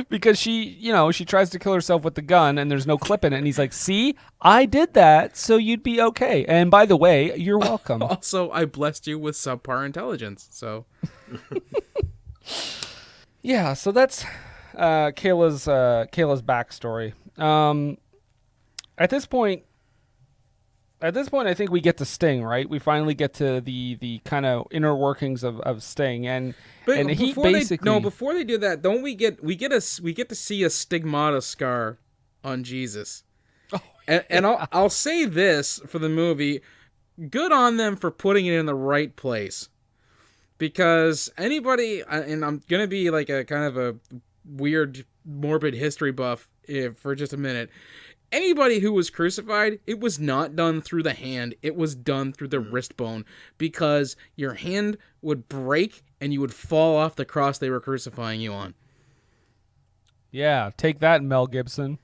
Because she tries to kill herself with the gun and there's no clip in it. And he's like, see, I did that, so you'd be okay. And by the way, you're welcome. Also, I blessed you with subpar intelligence, so. Yeah, so that's Kayla's backstory. At this point, I think we get to Sting, right? We finally get to the kind of inner workings of Sting, and he basically before they do that, don't we get to see a stigmata scar on Jesus? Oh, and I'll say this for the movie, good on them for putting it in the right place, because anybody, and I'm gonna be like a kind of a weird morbid history buff for just a minute. Anybody who was crucified, it was not done through the hand. It was done through the wrist bone, because your hand would break and you would fall off the cross they were crucifying you on. Yeah, take that, Mel Gibson.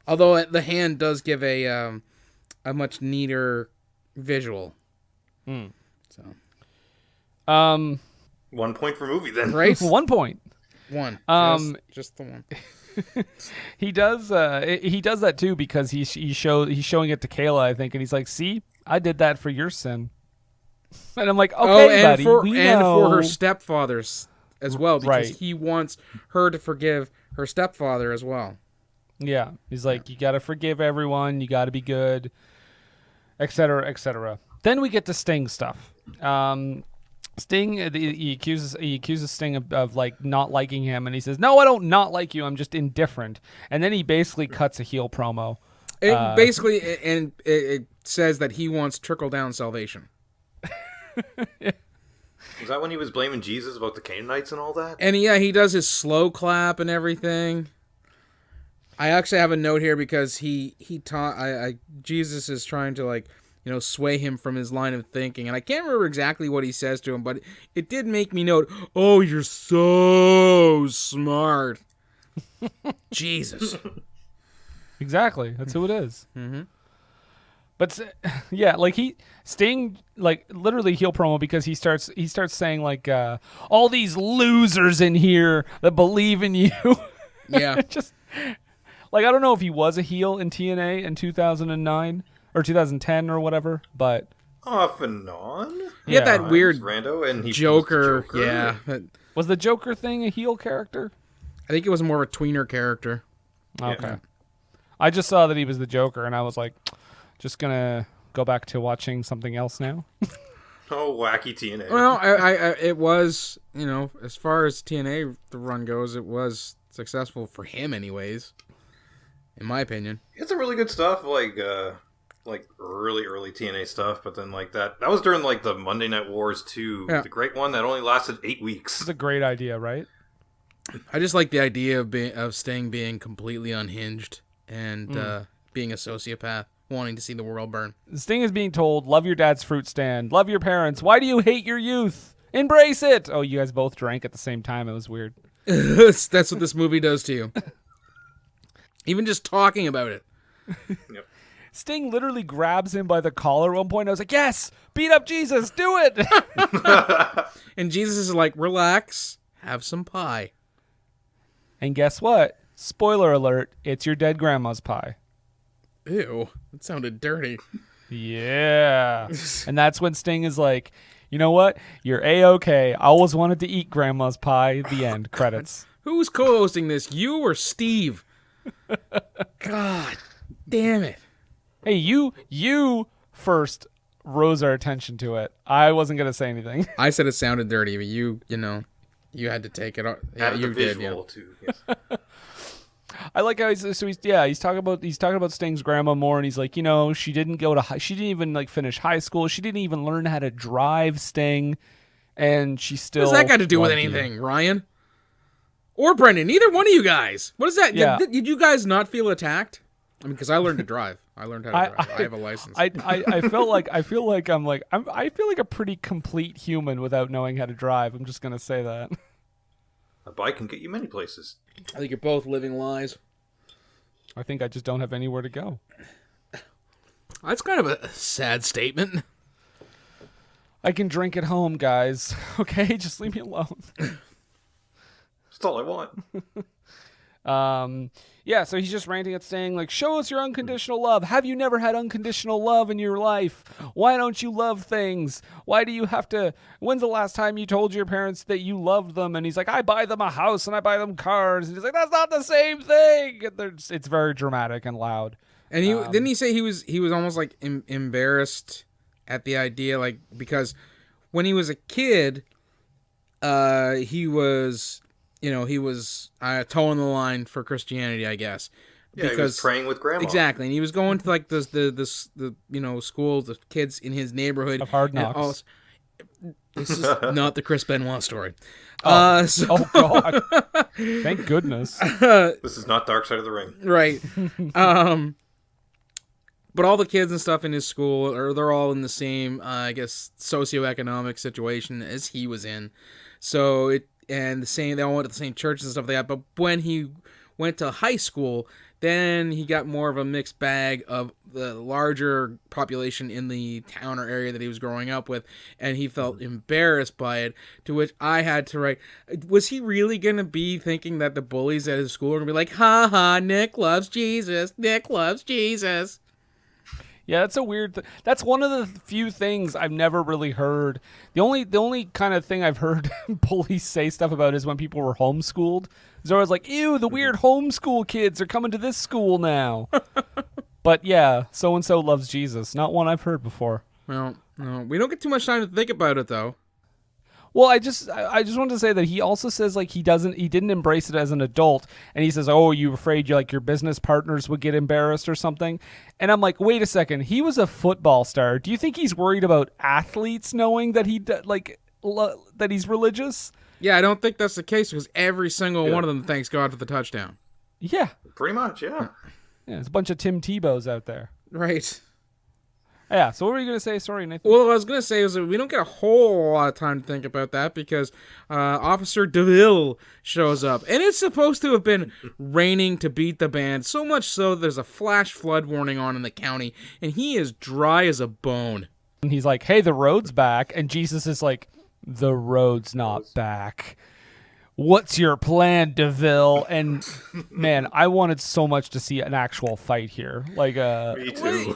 Although the hand does give a much neater visual. So, 1 point for movie then. Right? 1 point. One. Just the one. He does that too, because he's showing it to Kayla, I think, and he's like, see, I did that for your sin. And I'm like, okay, buddy, we know. For her stepfathers as well, because he wants her to forgive her stepfather as well. Yeah, he's like, you got to forgive everyone, you got to be good, etc., etc. Then we get to Sting stuff. Sting, he accuses Sting of like not liking him, and he says, "No, I don't not like you. I'm just indifferent." And then he basically cuts a heel promo. It says that he wants trickle down salvation. Was that when he was blaming Jesus about the Canaanites and all that? And yeah, he does his slow clap and everything. I actually have a note here because Jesus is trying to like, sway him from his line of thinking. And I can't remember exactly what he says to him, but it did make me note, oh, you're so smart. Jesus. Exactly. That's who it is. Mm-hmm. But yeah, like Sting, like literally heel promo, because he starts saying like, all these losers in here that believe in you. Yeah. Just like, I don't know if he was a heel in TNA in 2009 or 2010 or whatever, but off and on. He had that weird Rando and he Joker. Joker. Yeah. Was the Joker thing a heel character? I think it was more of a tweener character. Okay. Yeah. I just saw that he was the Joker, and I was like, just gonna go back to watching something else now? Oh, wacky TNA. Well, it was, as far as TNA the run goes, it was successful for him, anyways. In my opinion, it's a really good stuff, like early TNA stuff. But then like that was during like the Monday Night Wars 2, the great one that only lasted 8 weeks. It's a great idea, right? I just like the idea of Sting being completely unhinged and being a sociopath, wanting to see the world burn. Sting is being told, love your dad's fruit stand, love your parents. Why do you hate your youth? Embrace it. Oh, you guys both drank at the same time. It was weird. That's what this movie does to you. Even just talking about it. Yep. Sting literally grabs him by the collar at one point. I was like, yes, beat up Jesus, do it. And Jesus is like, relax, have some pie. And guess what? Spoiler alert, it's your dead grandma's pie. Ew, that sounded dirty. Yeah. And that's when Sting is like, you know what? You're A-okay. I always wanted to eat grandma's pie. The end. Credits. Who's co-hosting this, you or Steve? God damn it. Hey, you first rose our attention to it. I wasn't going to say anything. I said it sounded dirty, but you had to take it. Yeah, Added you the did. visual too. Yes. I like how he's talking about Sting's grandma more, and he's like, she didn't even finish high school. She didn't even learn how to drive, Sting, and she still. What does that got to do with loved you. anything, Ryan? Or Brendan? Neither one of you guys. What is that? Yeah. Did you guys not feel attacked? I mean, because I learned to drive. I learned how to drive. I have a license. I feel like I feel like a pretty complete human without knowing how to drive. I'm just gonna say that. A bike can get you many places. I think you're both living lies. I think I just don't have anywhere to go. That's kind of a sad statement. I can drink at home, guys. Okay, just leave me alone. That's all I want. Yeah, so he's just ranting at Sting, like, show us your unconditional love. Have you never had unconditional love in your life? Why don't you love things? Why do you have to... When's the last time you told your parents that you loved them? And he's like, I buy them a house and I buy them cars. And he's like, that's not the same thing. It's very dramatic and loud. And didn't he say he was almost like embarrassed at the idea, like, because when he was a kid, he was... he was towing the line for Christianity, I guess. Yeah, because, he was praying with grandma. Exactly, and he was going to like the schools, the kids in his neighborhood Of Hard Knocks. This is not the Chris Benoit story. Oh God! Thank goodness. This is not Dark Side of the Ring. Right. But all the kids and stuff in his school, they're all in the same, I guess, socioeconomic situation as he was in. So they all went to the same churches and stuff like that. But when he went to high school, then he got more of a mixed bag of the larger population in the town or area that he was growing up with, and he felt embarrassed by it, to which I had to write, was he really going to be thinking that the bullies at his school were going to be like, ha ha, Nick loves Jesus, Nick loves Jesus? Yeah, that's a weird. That's one of the few things I've never really heard. The only kind of thing I've heard police say stuff about is when people were homeschooled. It's always like, ew, the weird homeschool kids are coming to this school now. But yeah, so and so loves Jesus. Not one I've heard before. Well, no, we don't get too much time to think about it though. Well, I just wanted to say that he also says like he didn't embrace it as an adult, and he says, "Oh, are you afraid your business partners would get embarrassed or something?" And I'm like, "Wait a second, he was a football star. Do you think he's worried about athletes knowing that that he's religious?" Yeah, I don't think that's the case because every single one of them thanks God for the touchdown. Yeah, Pretty much, yeah. yeah, there's a bunch of Tim Tebows out there. Right. Yeah, so what were you going to say? Sorry, Nathan. Well, what I was going to say is that we don't get a whole lot of time to think about that because Officer DeVille shows up. And it's supposed to have been raining to beat the band, so much so there's a flash flood warning on in the county, and he is dry as a bone. And he's like, hey, the road's back. And Jesus is like, the road's not back. What's your plan, DeVille? And man, I wanted so much to see an actual fight here. Like, Me too.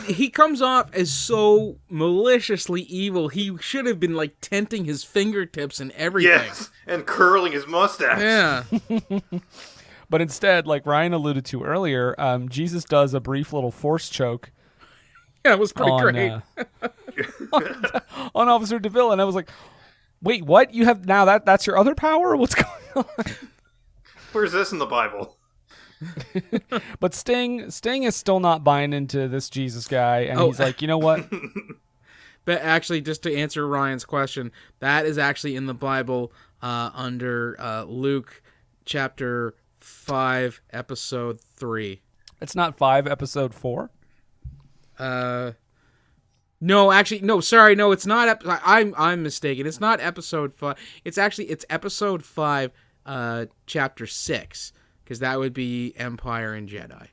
He comes off as so maliciously evil. He should have been like tenting his fingertips and everything. Yes, and curling his mustache. Yeah. but instead, like Ryan alluded to earlier, Jesus does a brief little force choke. Yeah, it was pretty on, great. On Officer DeVille, and I was like, wait, what? You have now that's your other power? What's going on? Where's this in the Bible? But Sting is still not buying into this Jesus guy, and he's like, you know what? But actually, just to answer Ryan's question, that is actually in the Bible under Luke chapter 5, episode 3. It's not 5, episode 4? No, actually, no, sorry, no, it's not. I'm mistaken. It's not episode 5. It's episode 5, chapter 6, because that would be Empire and Jedi.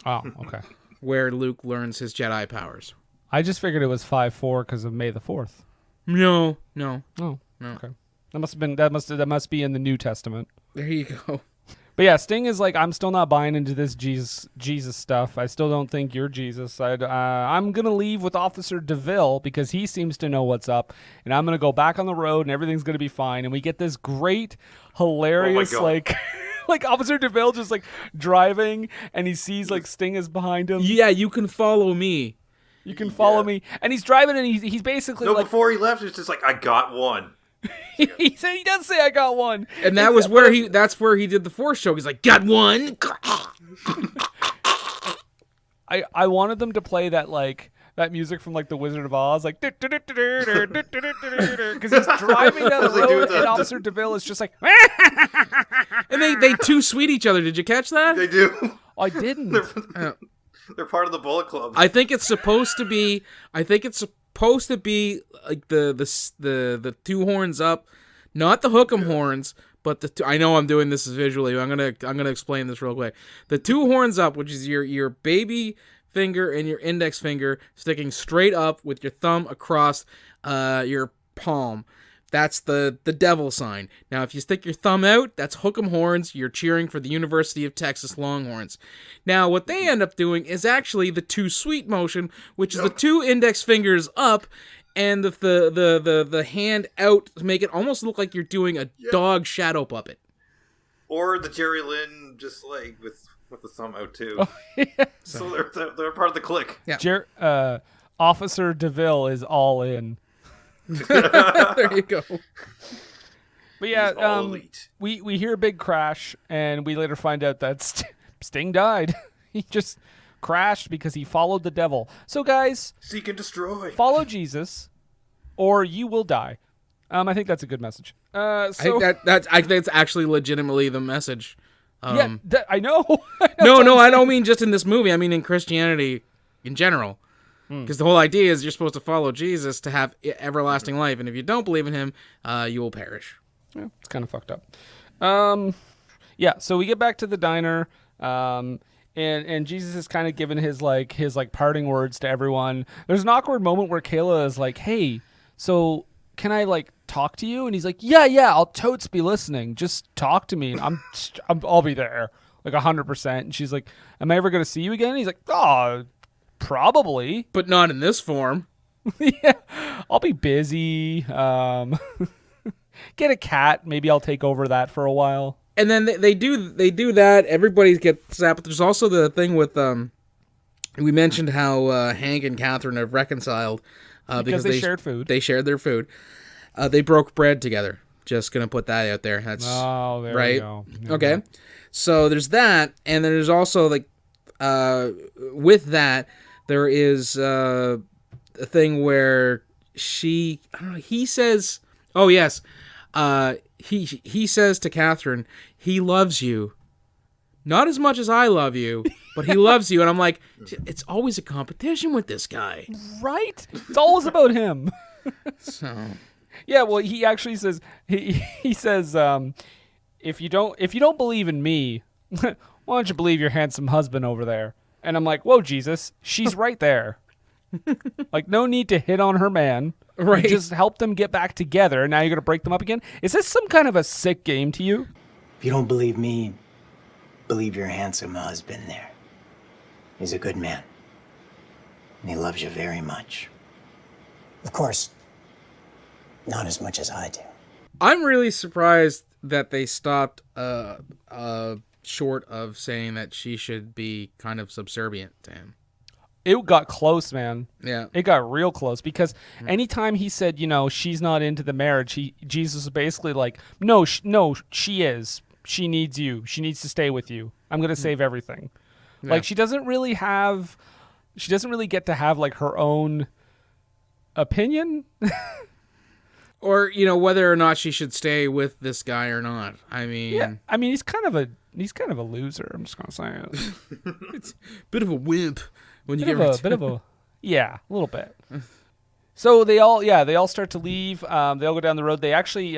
Oh, okay. Where Luke learns his Jedi powers. I just figured it was 5-4 because of May the 4th. No. Oh, No. okay. That must be in the New Testament. There you go. But yeah, Sting is like, I'm still not buying into this Jesus stuff. I still don't think you're Jesus. I'm going to leave with Officer DeVille because he seems to know what's up. And I'm going to go back on the road and everything's going to be fine. And we get this great, hilarious, like Officer DeVille just like driving and he sees like Sting is behind him. Yeah, you can follow me. You can follow me. And he's driving and he's basically No, like... before he left, it's just like, I got one. he said he does say I got one. And that's where he did the Force show. He's like, got one. I wanted them to play that music from like the Wizard of Oz, like because he's driving down the road and Officer DeVille is just like and they too sweet each other. Did you catch that? They do. I didn't. They're part of the Bullet Club. I think it's supposed to be like the two horns up, not the hook'em horns, but the two, I know I'm doing this visually. I'm gonna explain this real quick. The two horns up, which is your baby finger and your index finger sticking straight up with your thumb across your palm. That's the devil sign. Now, if you stick your thumb out, that's hook'em horns. You're cheering for the University of Texas Longhorns. Now, what they end up doing is actually the two sweet motion, which is the two index fingers up and the hand out to make it almost look like you're doing a dog shadow puppet. Or the Jerry Lynn, just like with the thumb out too. Oh, yeah. So they're part of the clique. Yeah. Officer DeVille is all in. There you go. But yeah, we hear a big crash, and we later find out that Sting died. He just crashed because he followed the devil. So guys, seek and destroy. Follow Jesus, or you will die. I think that's a good message. I think that's actually legitimately the message. I know. No, I don't mean just in this movie. I mean in Christianity in general. Because the whole idea is you're supposed to follow Jesus to have everlasting life, and if you don't believe in him, you will perish. Yeah, it's kind of fucked up. So we get back to the diner, and Jesus is kind of giving his parting words to everyone. There's an awkward moment where Kayla is like, "Hey, so can I like talk to you?" And he's like, "Yeah, I'll totes be listening. Just talk to me, and I'll be there, like 100%." And she's like, "Am I ever gonna see you again?" And he's like, "Oh, probably, but not in this form." Yeah, I'll be busy. Get a cat. Maybe I'll take over that for a while. And then they do that. Everybody gets that. But there's also the thing with we mentioned how Hank and Catherine have reconciled because they shared food. They shared their food. They broke bread together. Just gonna put that out there. That's there right. We go. Yeah. Okay, so there's that, and then there's also like with that there is a thing where he says, oh yes, he says to Catherine, he loves you, not as much as I love you, but he loves you, and I'm like, it's always a competition with this guy, right? It's always about him. So. Yeah, well, he actually says he says if you don't believe in me, why don't you believe your handsome husband over there? And I'm like, whoa, Jesus, she's right there. Like, no need to hit on her man. Right. You just help them get back together. Now you're gonna break them up again. Is this some kind of a sick game to you? If you don't believe me, believe your handsome husband there. He's a good man, and he loves you very much. Of course, not as much as I do. I'm really surprised that they stopped short of saying that she should be kind of subservient to him. it got close, man. Yeah. It got real close because anytime he said, she's not into the marriage, Jesus was basically like, no, she is. She needs you. She needs to stay with you. I'm going to save everything. Yeah. Like she doesn't really get to have like her own opinion. Or, whether or not she should stay with this guy or not. I mean, Yeah. I mean, he's kind of a loser. I'm just going to say it. it's a bit of a wimp when you Bit get of a yeah, a little bit. So they all start to leave. They all go down the road. They actually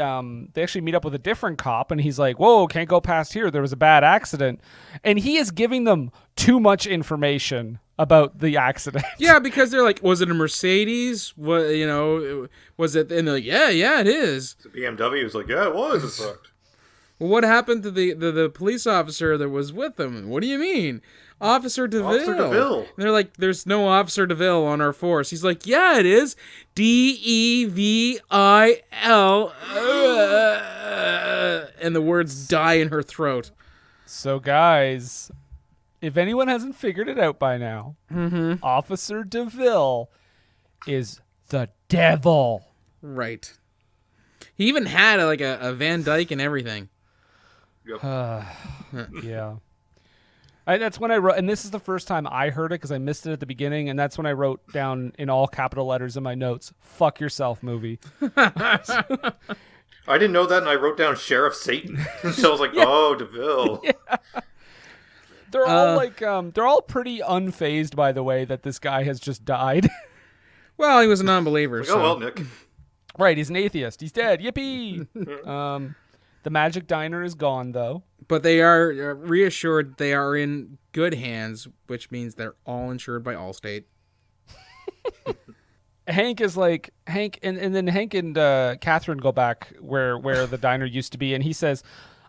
meet up with a different cop, and he's like, "Whoa, can't go past here. There was a bad accident," and he is giving them too much information about the accident. Yeah, because they're like, was it a Mercedes? What was it? And they're like, yeah, it is. The BMW was like, yeah, it was. It sucked. Well, what happened to the police officer that was with them? What do you mean? Officer DeVille. Officer DeVille. And they're like, there's no Officer DeVille on our force. He's like, yeah, it is. DEVIL. And the words die in her throat. So guys, if anyone hasn't figured it out by now, Officer DeVille is the devil. Right. He even had a Van Dyke and everything. Yeah. That's when I wrote, and this is the first time I heard it because I missed it at the beginning, and that's when I wrote down in all capital letters in my notes, "Fuck yourself, movie." I didn't know that, and I wrote down Sheriff Satan. So I was like, oh, DeVille. Yeah. They're all they're all pretty unfazed by the way that this guy has just died. Well, he was a non-believer. Like, so. oh, well, Nick. Right, he's an atheist. He's dead. Yippee! The magic diner is gone, though. But they are reassured they are in good hands, which means they're all insured by Allstate. Hank is like, and then Hank and Catherine go back where the diner used to be, and he says,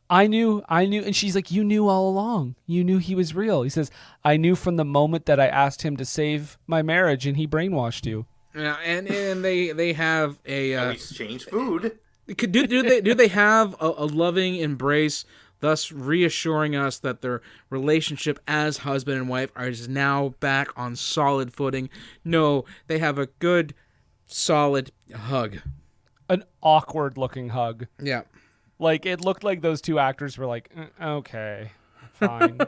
I knew, and she's like, you knew all along. You knew he was real. He says, I knew from the moment that I asked him to save my marriage, and he brainwashed you. Yeah, and they have a we exchange food. Do they have a loving embrace, thus reassuring us that their relationship as husband and wife is now back on solid footing? No, they have a good, solid hug. An awkward looking hug. Yeah. Like, it looked like those two actors were like, okay, fine.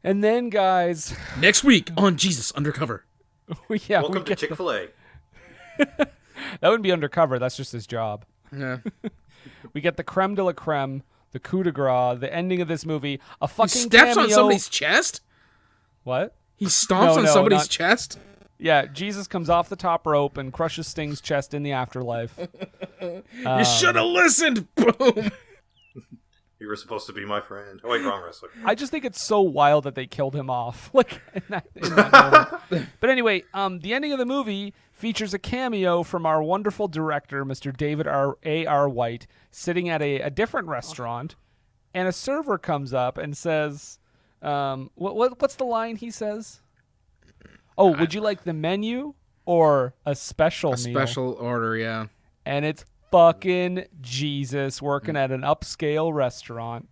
And then, guys... Next week on Jesus Undercover. Welcome to Chick-fil-A. That wouldn't be undercover. That's just his job. Yeah. We get the creme de la creme, the coup de grace, the ending of this movie. A fucking He steps cameo. on somebody's chest? What? He stomps on somebody's chest? Yeah, Jesus comes off the top rope and crushes Sting's chest in the afterlife. You should have listened. Boom. You were supposed to be my friend. Oh, wait, wrong wrestler. I just think it's so wild that they killed him off. Like in that moment. But anyway, the ending of the movie features a cameo from our wonderful director, Mr. David A.R. White, sitting at a different restaurant, and a server comes up and says, what's the line he says? Oh, would you like the menu or a special meal? Special order, yeah. And it's fucking Jesus working at an upscale restaurant.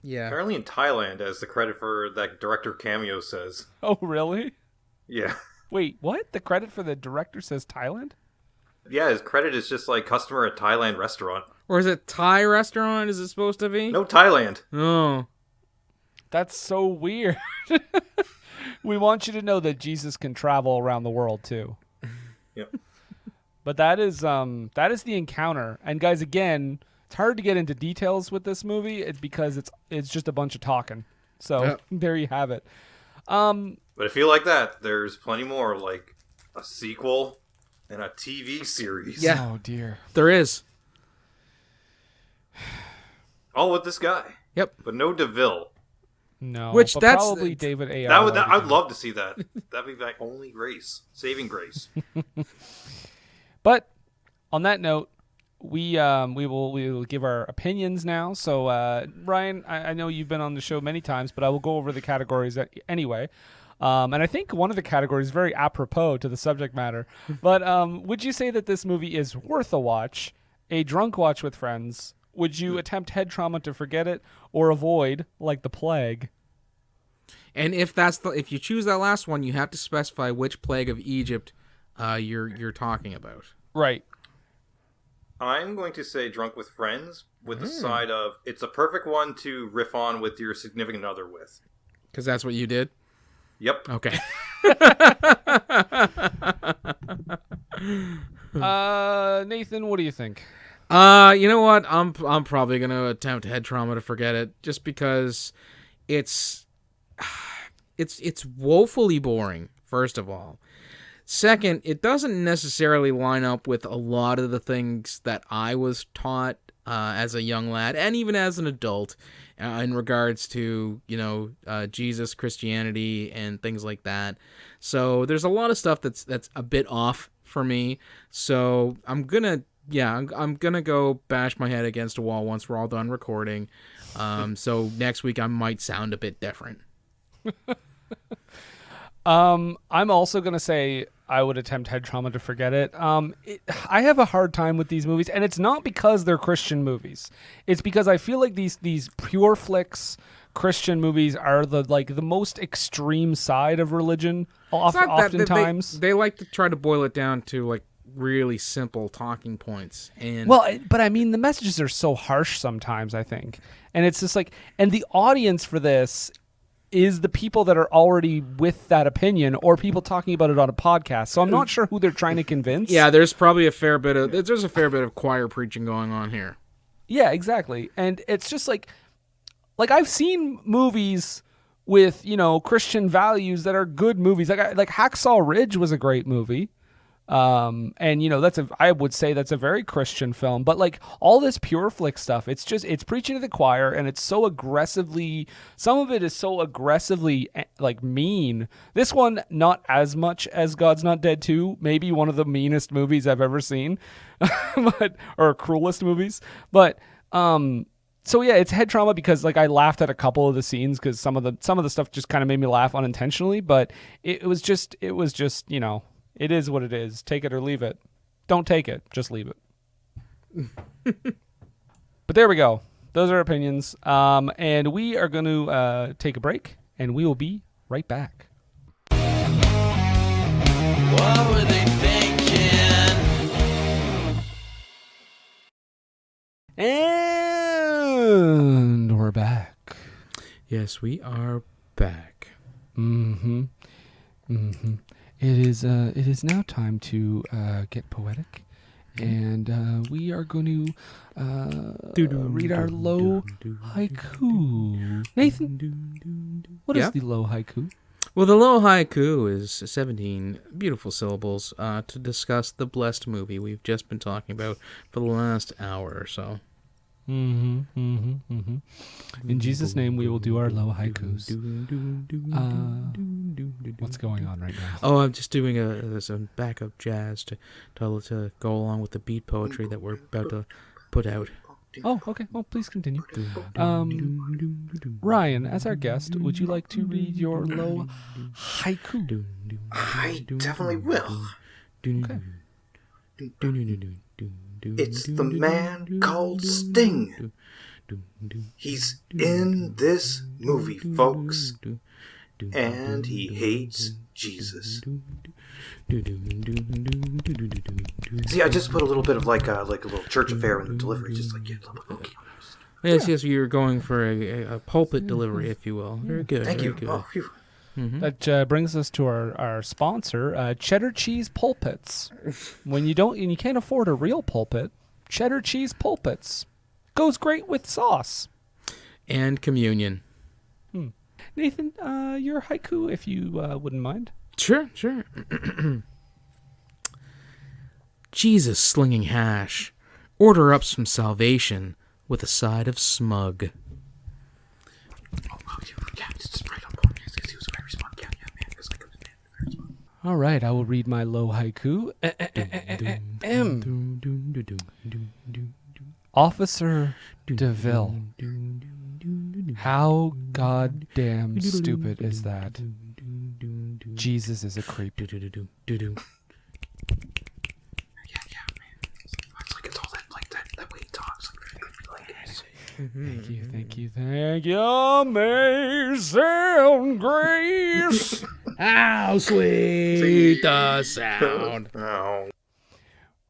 Yeah. Apparently in Thailand, as the credit for that director cameo says. Oh, really? Yeah. Wait, what? The credit for the director says Thailand? Yeah, his credit is just like customer at Thailand restaurant. Or is it Thai restaurant, is it supposed to be? No, Thailand. Oh. That's so weird. We want you to know that Jesus can travel around the world too. Yep. But that is the encounter. And guys, again, it's hard to get into details with this movie because it's just a bunch of talking. So There you have it. But if you like that, there's plenty more, like a sequel and a TV series. Yeah. Oh dear. There is. All with this guy. Yep. But no DeVille. No. Which but that's probably David A.R. I'd love to see that. That'd be my only grace, saving grace. But on that note, we will give our opinions now. So Ryan, I know you've been on the show many times, but I will go over the categories anyway. And I think one of the categories is very apropos to the subject matter. But would you say that this movie is worth a watch, a drunk watch with friends, would you attempt head trauma to forget it or avoid like the plague? And if you choose that last one, you have to specify which plague of Egypt you're talking about. Right. I'm going to say Drunk with Friends with the side of it's a perfect one to riff on with your significant other with. Because that's what you did? Yep. Okay. Nathan, what do you think? You know what? I'm probably gonna attempt head trauma to forget it, just because it's woefully boring. First of all, second, it doesn't necessarily line up with a lot of the things that I was taught as a young lad, and even as an adult, in regards to Jesus, Christianity, and things like that. So there's a lot of stuff that's a bit off for me. So I'm gonna go bash my head against a wall once we're all done recording. So next week I might sound a bit different. I'm also gonna say I would attempt head trauma to forget it. I have a hard time with these movies, and it's not because they're Christian movies. It's because I feel like these Pureflix Christian movies are the most extreme side of religion. Oftentimes, they like to try to boil it down to like really simple talking points. And but I mean the messages are so harsh sometimes, I think, and it's just like, and the audience for this is the people that are already with that opinion or people talking about it on a podcast. So I'm not sure who they're trying to convince. Yeah, there's probably a fair bit of choir preaching going on here. Yeah, exactly. And it's just like I've seen movies with, Christian values that are good movies. Like Hacksaw Ridge was a great movie. And I would say that's a very Christian film, but like all this Pureflix stuff, it's preaching to the choir, and it's so aggressively, some of it is so aggressively like mean. This one, not as much as God's Not Dead 2, maybe one of the meanest movies I've ever seen, or cruelest movies. But, so yeah, it's head trauma because like I laughed at a couple of the scenes because some of the stuff just kind of made me laugh unintentionally, but it was just, it is what it is. Take it or leave it. Don't take it. Just leave it. But there we go. Those are opinions. And we are going to take a break, and we will be right back. What were they thinking? And we're back. Yes, we are back. Mm-hmm. Mm-hmm. It is now time to get poetic, and we are going to read our low haiku. Nathan, what is the low haiku? Well, the low haiku is 17 beautiful syllables to discuss the blessed movie we've just been talking about for the last hour or so. In Jesus' name, we will do our low haikus. What's going on right now? Oh, I'm just doing there's a backup jazz to go along with the beat poetry that we're about to put out. Oh, okay. Well, please continue. Ryan, as our guest, would you like to read your low haiku? I definitely will. Okay. It's the man called Sting. He's in this movie, folks, and he hates Jesus. See, I just put a little bit of like a little church affair in the delivery, just like get a little hooky. Yes, you're going for a pulpit delivery, if you will. Very good. Thank you. Good. Oh, phew. That brings us to our sponsor, Cheddar Cheese Pulpits. When you can't afford a real pulpit, Cheddar Cheese Pulpits goes great with sauce and communion. Nathan, your haiku, if you wouldn't mind. Sure. Jesus slinging hash, order up some salvation with a side of smug. Yeah, it's just right on point. He was very smart. Yeah, man. It's like very smart. All right, I will read my low haiku. Officer DeVille. How goddamn stupid is that? Jesus is a creep. Yeah, man. It's like it's all that way he talks, like very good. Thank you, amazing grace. How sweet the sound. Oh.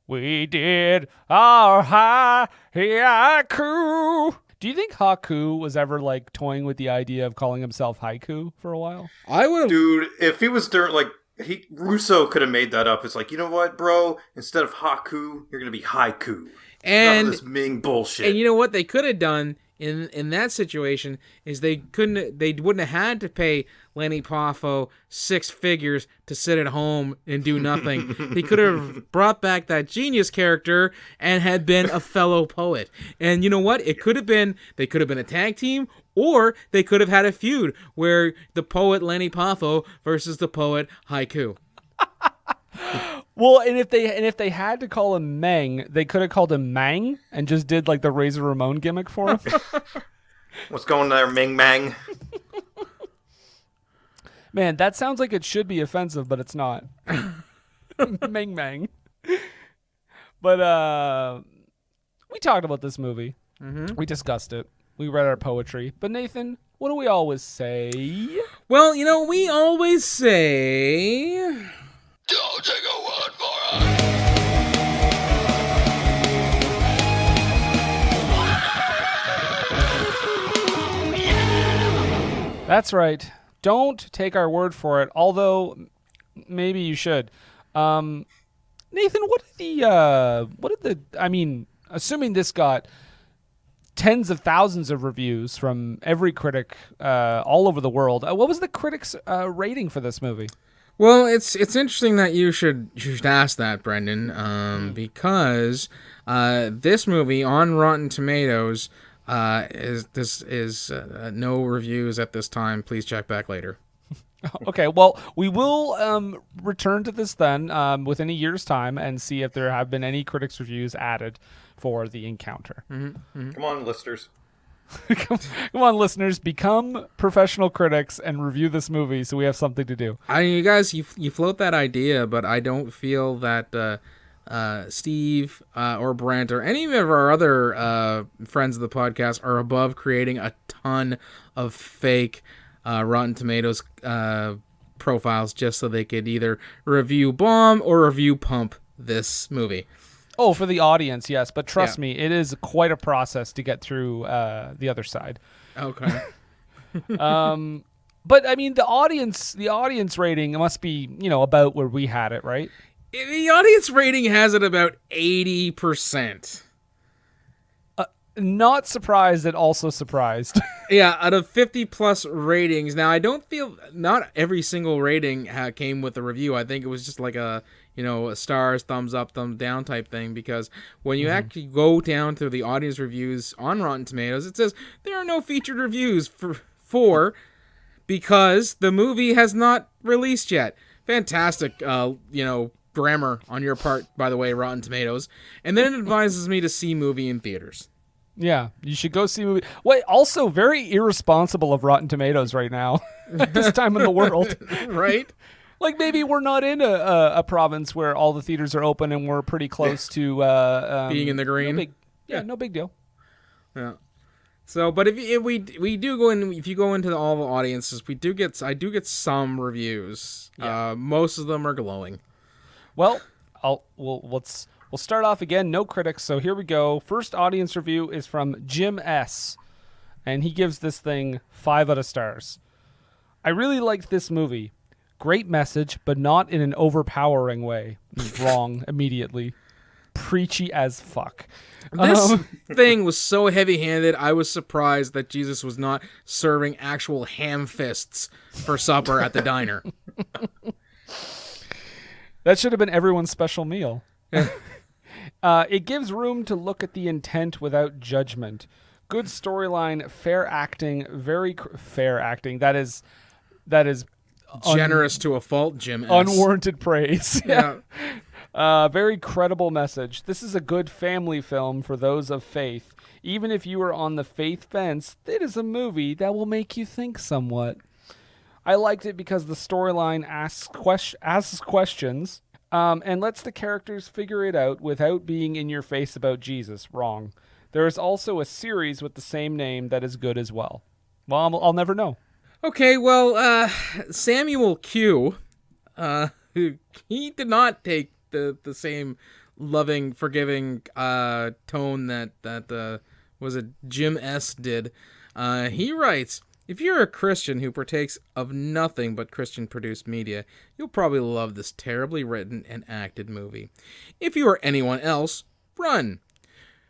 We did our haiku. Do you think Haku was ever like toying with the idea of calling himself Haiku for a while? I would have. Dude, if he was during, like, Russo could have made that up. It's like, you know what, bro? Instead of Haku, you're going to be Haiku. None of this Ming bullshit. And you know what they could have done in that situation is they wouldn't have had to pay Lenny Poffo 6 figures to sit at home and do nothing. He could have brought back that genius character and had been a fellow poet. And you know what? They could have been a tag team, or they could have had a feud where the poet Lenny Poffo versus the poet Haiku. Well, and if they had to call him Meng, they could have called him Mang and just did like the Razor Ramon gimmick for him. What's going there, Ming Mang? Man, that sounds like it should be offensive, but it's not. Meng Mang. But we talked about this movie. Mm-hmm. We discussed it. We read our poetry. But Nathan, what do we always say? Well, you know, we always say... Don't take a word for it. That's right. Don't take our word for it, although maybe you should. Nathan, assuming this got tens of thousands of reviews from every critic all over the world, what was the critics' rating for this movie? Well, it's interesting that you should ask that, Brendan, because this movie on Rotten Tomatoes is no reviews at this time. Please check back later. Okay, well, we will return to this then within a year's time and see if there have been any critics' reviews added for The Encounter. Mm-hmm, mm-hmm. Come on, listeners. Come on, listeners, become professional critics and review this movie so we have something to do. I mean, you guys, you float that idea, but I don't feel that Steve or Brent or any of our other friends of the podcast are above creating a ton of fake Rotten Tomatoes profiles just so they could either review bomb or review pump this movie. Oh, for the audience, yes. But trust me, it is quite a process to get through the other side. Okay. But I mean, the audience rating must be, about where we had it, right? The audience rating has it about 80%. Not surprised and also surprised. Yeah, out of 50 plus ratings. Now, I don't feel not every single rating came with a review. I think it was just like a stars, thumbs up, thumbs down type thing, because when you actually go down to the audience reviews on Rotten Tomatoes, it says there are no featured reviews for because the movie has not released yet. Fantastic, grammar on your part, by the way, Rotten Tomatoes. And then it advises me to see movie in theaters. Yeah, you should go see movie. Wait, also very irresponsible of Rotten Tomatoes right now at this time in the world. Right? Like maybe we're not in a province where all the theaters are open and we're pretty close to being in the green. No big deal. Yeah. So, but if we do go in, if you go into all the audiences, I do get some reviews. Yeah. Most of them are glowing. Well, we'll start off again. No critics, so here we go. First audience review is from Jim S, and he gives this thing 5 out of stars. I really liked this movie. Great message, but not in an overpowering way. Wrong immediately. Preachy as fuck. This thing was so heavy-handed, I was surprised that Jesus was not serving actual ham fists for supper at the diner. That should have been everyone's special meal. It gives room to look at the intent without judgment. Good storyline, fair acting, very fair acting. That is generous to a fault, Jim S. Unwarranted praise. Yeah. Very credible message. This is a good family film for those of faith. Even if you are on the faith fence, it is a movie that will make you think somewhat. I liked it because the storyline asks questions and lets the characters figure it out without being in your face about Jesus. Wrong. There is also a series with the same name that is good as well. Well, I'll never know. Okay, well, Samuel Q, he did not take the same loving, forgiving tone that was it Jim S. did. He writes, if you're a Christian who partakes of nothing but Christian-produced media, you'll probably love this terribly written and acted movie. If you are anyone else, run.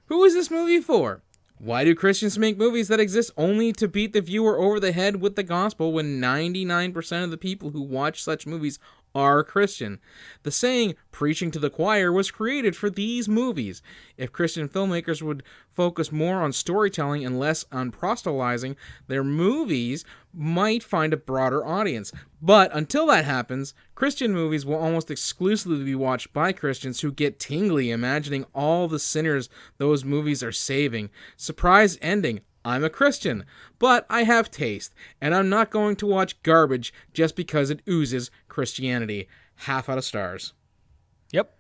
Who is this movie for? Why do Christians make movies that exist only to beat the viewer over the head with the gospel when 99% of the people who watch such movies are Christian? The saying, preaching to the choir, was created for these movies. If Christian filmmakers would focus more on storytelling and less on proselytizing, their movies might find a broader audience. But until that happens, Christian movies will almost exclusively be watched by Christians who get tingly imagining all the sinners those movies are saving. Surprise ending. I'm a Christian, but I have taste, and I'm not going to watch garbage just because it oozes Christianity. Half out of stars. Yep.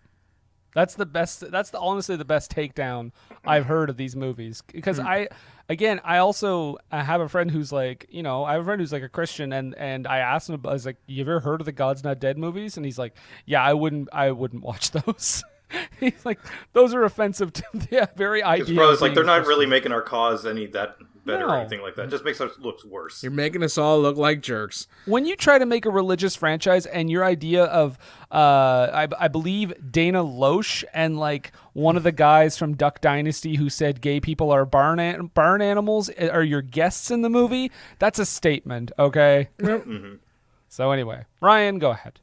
That's the best. That's honestly the best takedown I've heard of these movies. Because I also have a friend who's like, I have a friend who's like a Christian, and I asked him, I was like, you ever heard of the God's Not Dead movies? And he's like, yeah, I wouldn't watch those. He's like, those are offensive to the very idea. His brother's like, they're not really making our cause any that better No. or anything like that. It just makes us look worse. You're making us all look like jerks. When you try to make a religious franchise and your idea of, I believe Dana Loesch and like one of the guys from Duck Dynasty who said gay people are barn animals are your guests in the movie, that's a statement, okay? Mm-hmm. So anyway, Ryan, go ahead.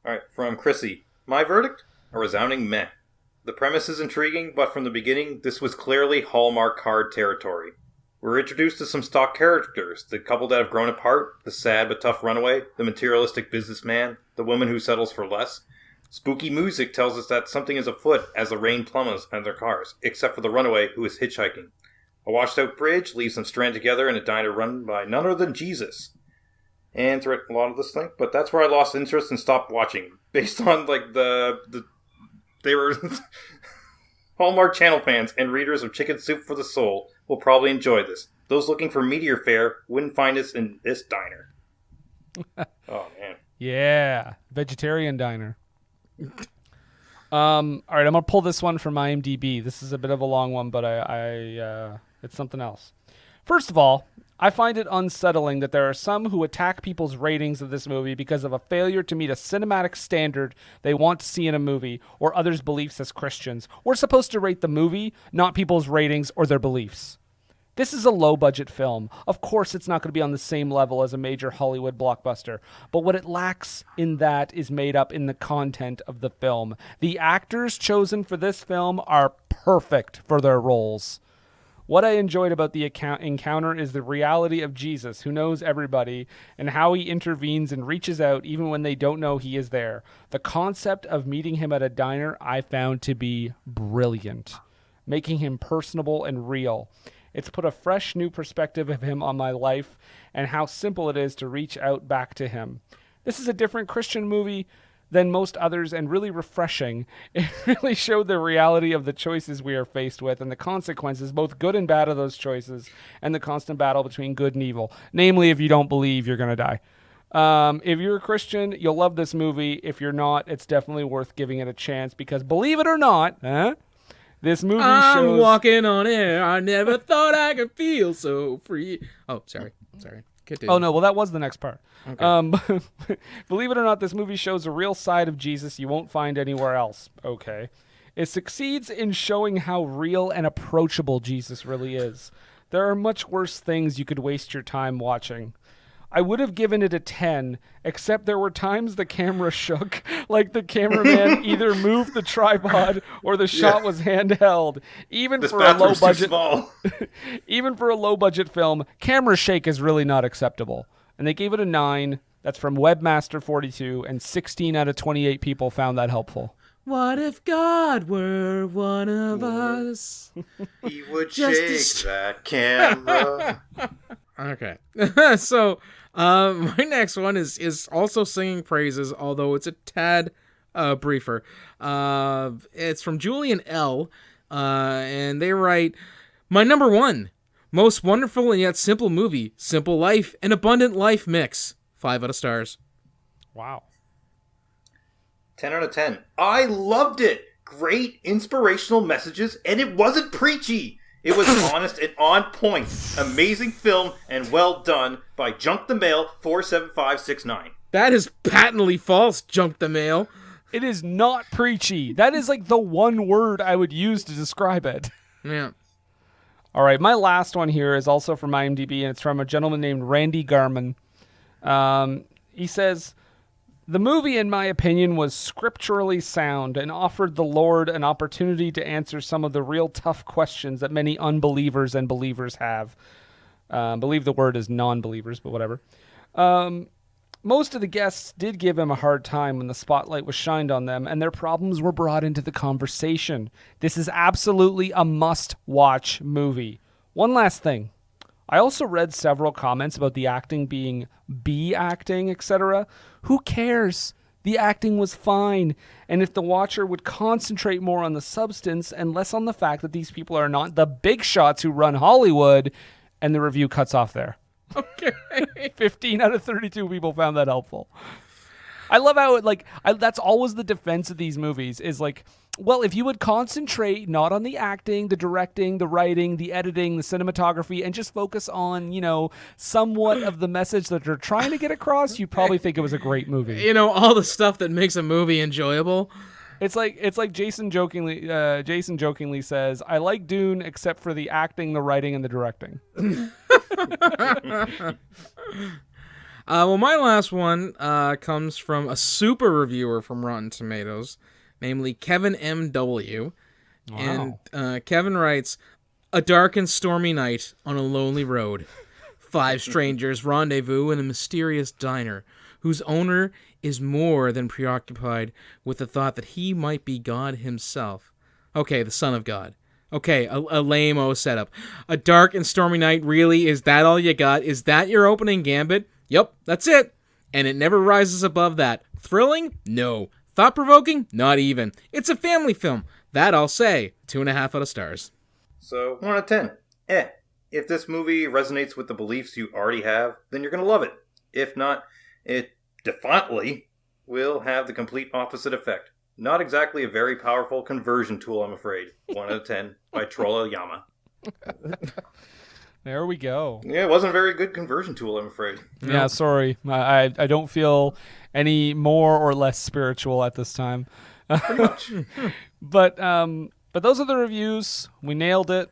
All right, from Chrissy. My verdict? A resounding meh. The premise is intriguing, but from the beginning, this was clearly Hallmark card territory. We're introduced to some stock characters, the couple that have grown apart, the sad but tough runaway, the materialistic businessman, the woman who settles for less. Spooky music tells us that something is afoot as the rain plummets on their cars, except for the runaway who is hitchhiking. A washed-out bridge leaves them stranded together in a diner run by none other than Jesus. And throughout a lot of this thing, but that's where I lost interest and stopped watching. Based on, like, they were... Hallmark Channel fans and readers of Chicken Soup for the Soul will probably enjoy this. Those looking for meteor fare wouldn't find us in this diner. Oh, man. Yeah, vegetarian diner. All right, I'm gonna pull this one from IMDb. This is a bit of a long one, but it's something else. First of all, I find it unsettling that there are some who attack people's ratings of this movie because of a failure to meet a cinematic standard they want to see in a movie, or others' beliefs as Christians. We're supposed to rate the movie, not people's ratings or their beliefs. This is a low-budget film. Of course, it's not going to be on the same level as a major Hollywood blockbuster, but what it lacks in that is made up in the content of the film. The actors chosen for this film are perfect for their roles. What I enjoyed about the encounter is the reality of Jesus, who knows everybody, and how he intervenes and reaches out even when they don't know he is there. The concept of meeting him at a diner I found to be brilliant, making him personable and real. It's put a fresh new perspective of him on my life and how simple it is to reach out back to him. This is a different Christian movie than most others and really refreshing. It really showed the reality of the choices we are faced with and the consequences, both good and bad, of those choices, and the constant battle between good and evil. Namely, if you don't believe, you're going to die. If you're a Christian, you'll love this movie. If you're not, it's definitely worth giving it a chance because, believe it or not, this movie I'm walking on air. I never thought I could feel so free. Oh, sorry. Continue. Oh, no. Well, that was the next part. Okay. Believe it or not, this movie shows a real side of Jesus you won't find anywhere else. Okay. It succeeds in showing how real and approachable Jesus really is. There are much worse things you could waste your time watching. I would have given it a 10, except there were times the camera shook, like the cameraman either moved the tripod or the shot was handheld. Even This for a low bathroom's too budget, small. even for a low budget film, camera shake is really not acceptable. And they gave it a 9. That's from Webmaster42, and 16 out of 28 people found that helpful. What if God were one of us? He would Just shake that camera. Okay. So, my next one is also singing praises, although it's a tad briefer. It's from Julian L. And they write, My number 1. Most wonderful and yet simple movie. Simple life and abundant life mix. 5 out of stars. Wow. 10 out of 10. I loved it. Great inspirational messages, and it wasn't preachy. It was honest and on point. Amazing film and well done by Junk the Mail 47569. That is patently false, Junk the Mail. It is not preachy. That is like the one word I would use to describe it. Yeah. All right, my last one here is also from IMDb, and it's from a gentleman named Randy Garman. He says, the movie, in my opinion, was scripturally sound and offered the Lord an opportunity to answer some of the real tough questions that many unbelievers and believers have. I believe the word is non-believers, but whatever. Most of the guests did give him a hard time when the spotlight was shined on them, and their problems were brought into the conversation. This is absolutely a must-watch movie. One last thing. I also read several comments about the acting being B acting, etc. Who cares? The acting was fine, and if the watcher would concentrate more on the substance and less on the fact that these people are not the big shots who run Hollywood, and the review cuts off there. Okay. 15 out of 32 people found that helpful. I love how it, that's always the defense of these movies is like, well, if you would concentrate not on the acting, the directing, the writing, the editing, the cinematography, and just focus on, somewhat of the message that they're trying to get across, you'd probably think it was a great movie. All the stuff that makes a movie enjoyable. It's like Jason jokingly says, I like Dune except for the acting, the writing, and the directing. Well, my last one comes from a super reviewer from Rotten Tomatoes, namely Kevin M.W. Wow. And Kevin writes, a dark and stormy night on a lonely road. 5 strangers rendezvous in a mysterious diner whose owner is more than preoccupied with the thought that he might be God himself. Okay, the Son of God. Okay, a lame-o setup. A dark and stormy night, really? Is that all you got? Is that your opening gambit? Yep, that's it. And it never rises above that. Thrilling? No. Thought-provoking? Not even. It's a family film. That I'll say. 2.5 out of stars. So, 1 out of 10. If this movie resonates with the beliefs you already have, then you're going to love it. If not, it defiantly will have the complete opposite effect. Not exactly a very powerful conversion tool, I'm afraid. 1 out of 10 by Trolla-Yama. There we go. Yeah, it wasn't a very good conversion tool, I'm afraid. Yeah, sorry. I don't feel any more or less spiritual at this time. Pretty much. But those are the reviews. We nailed it.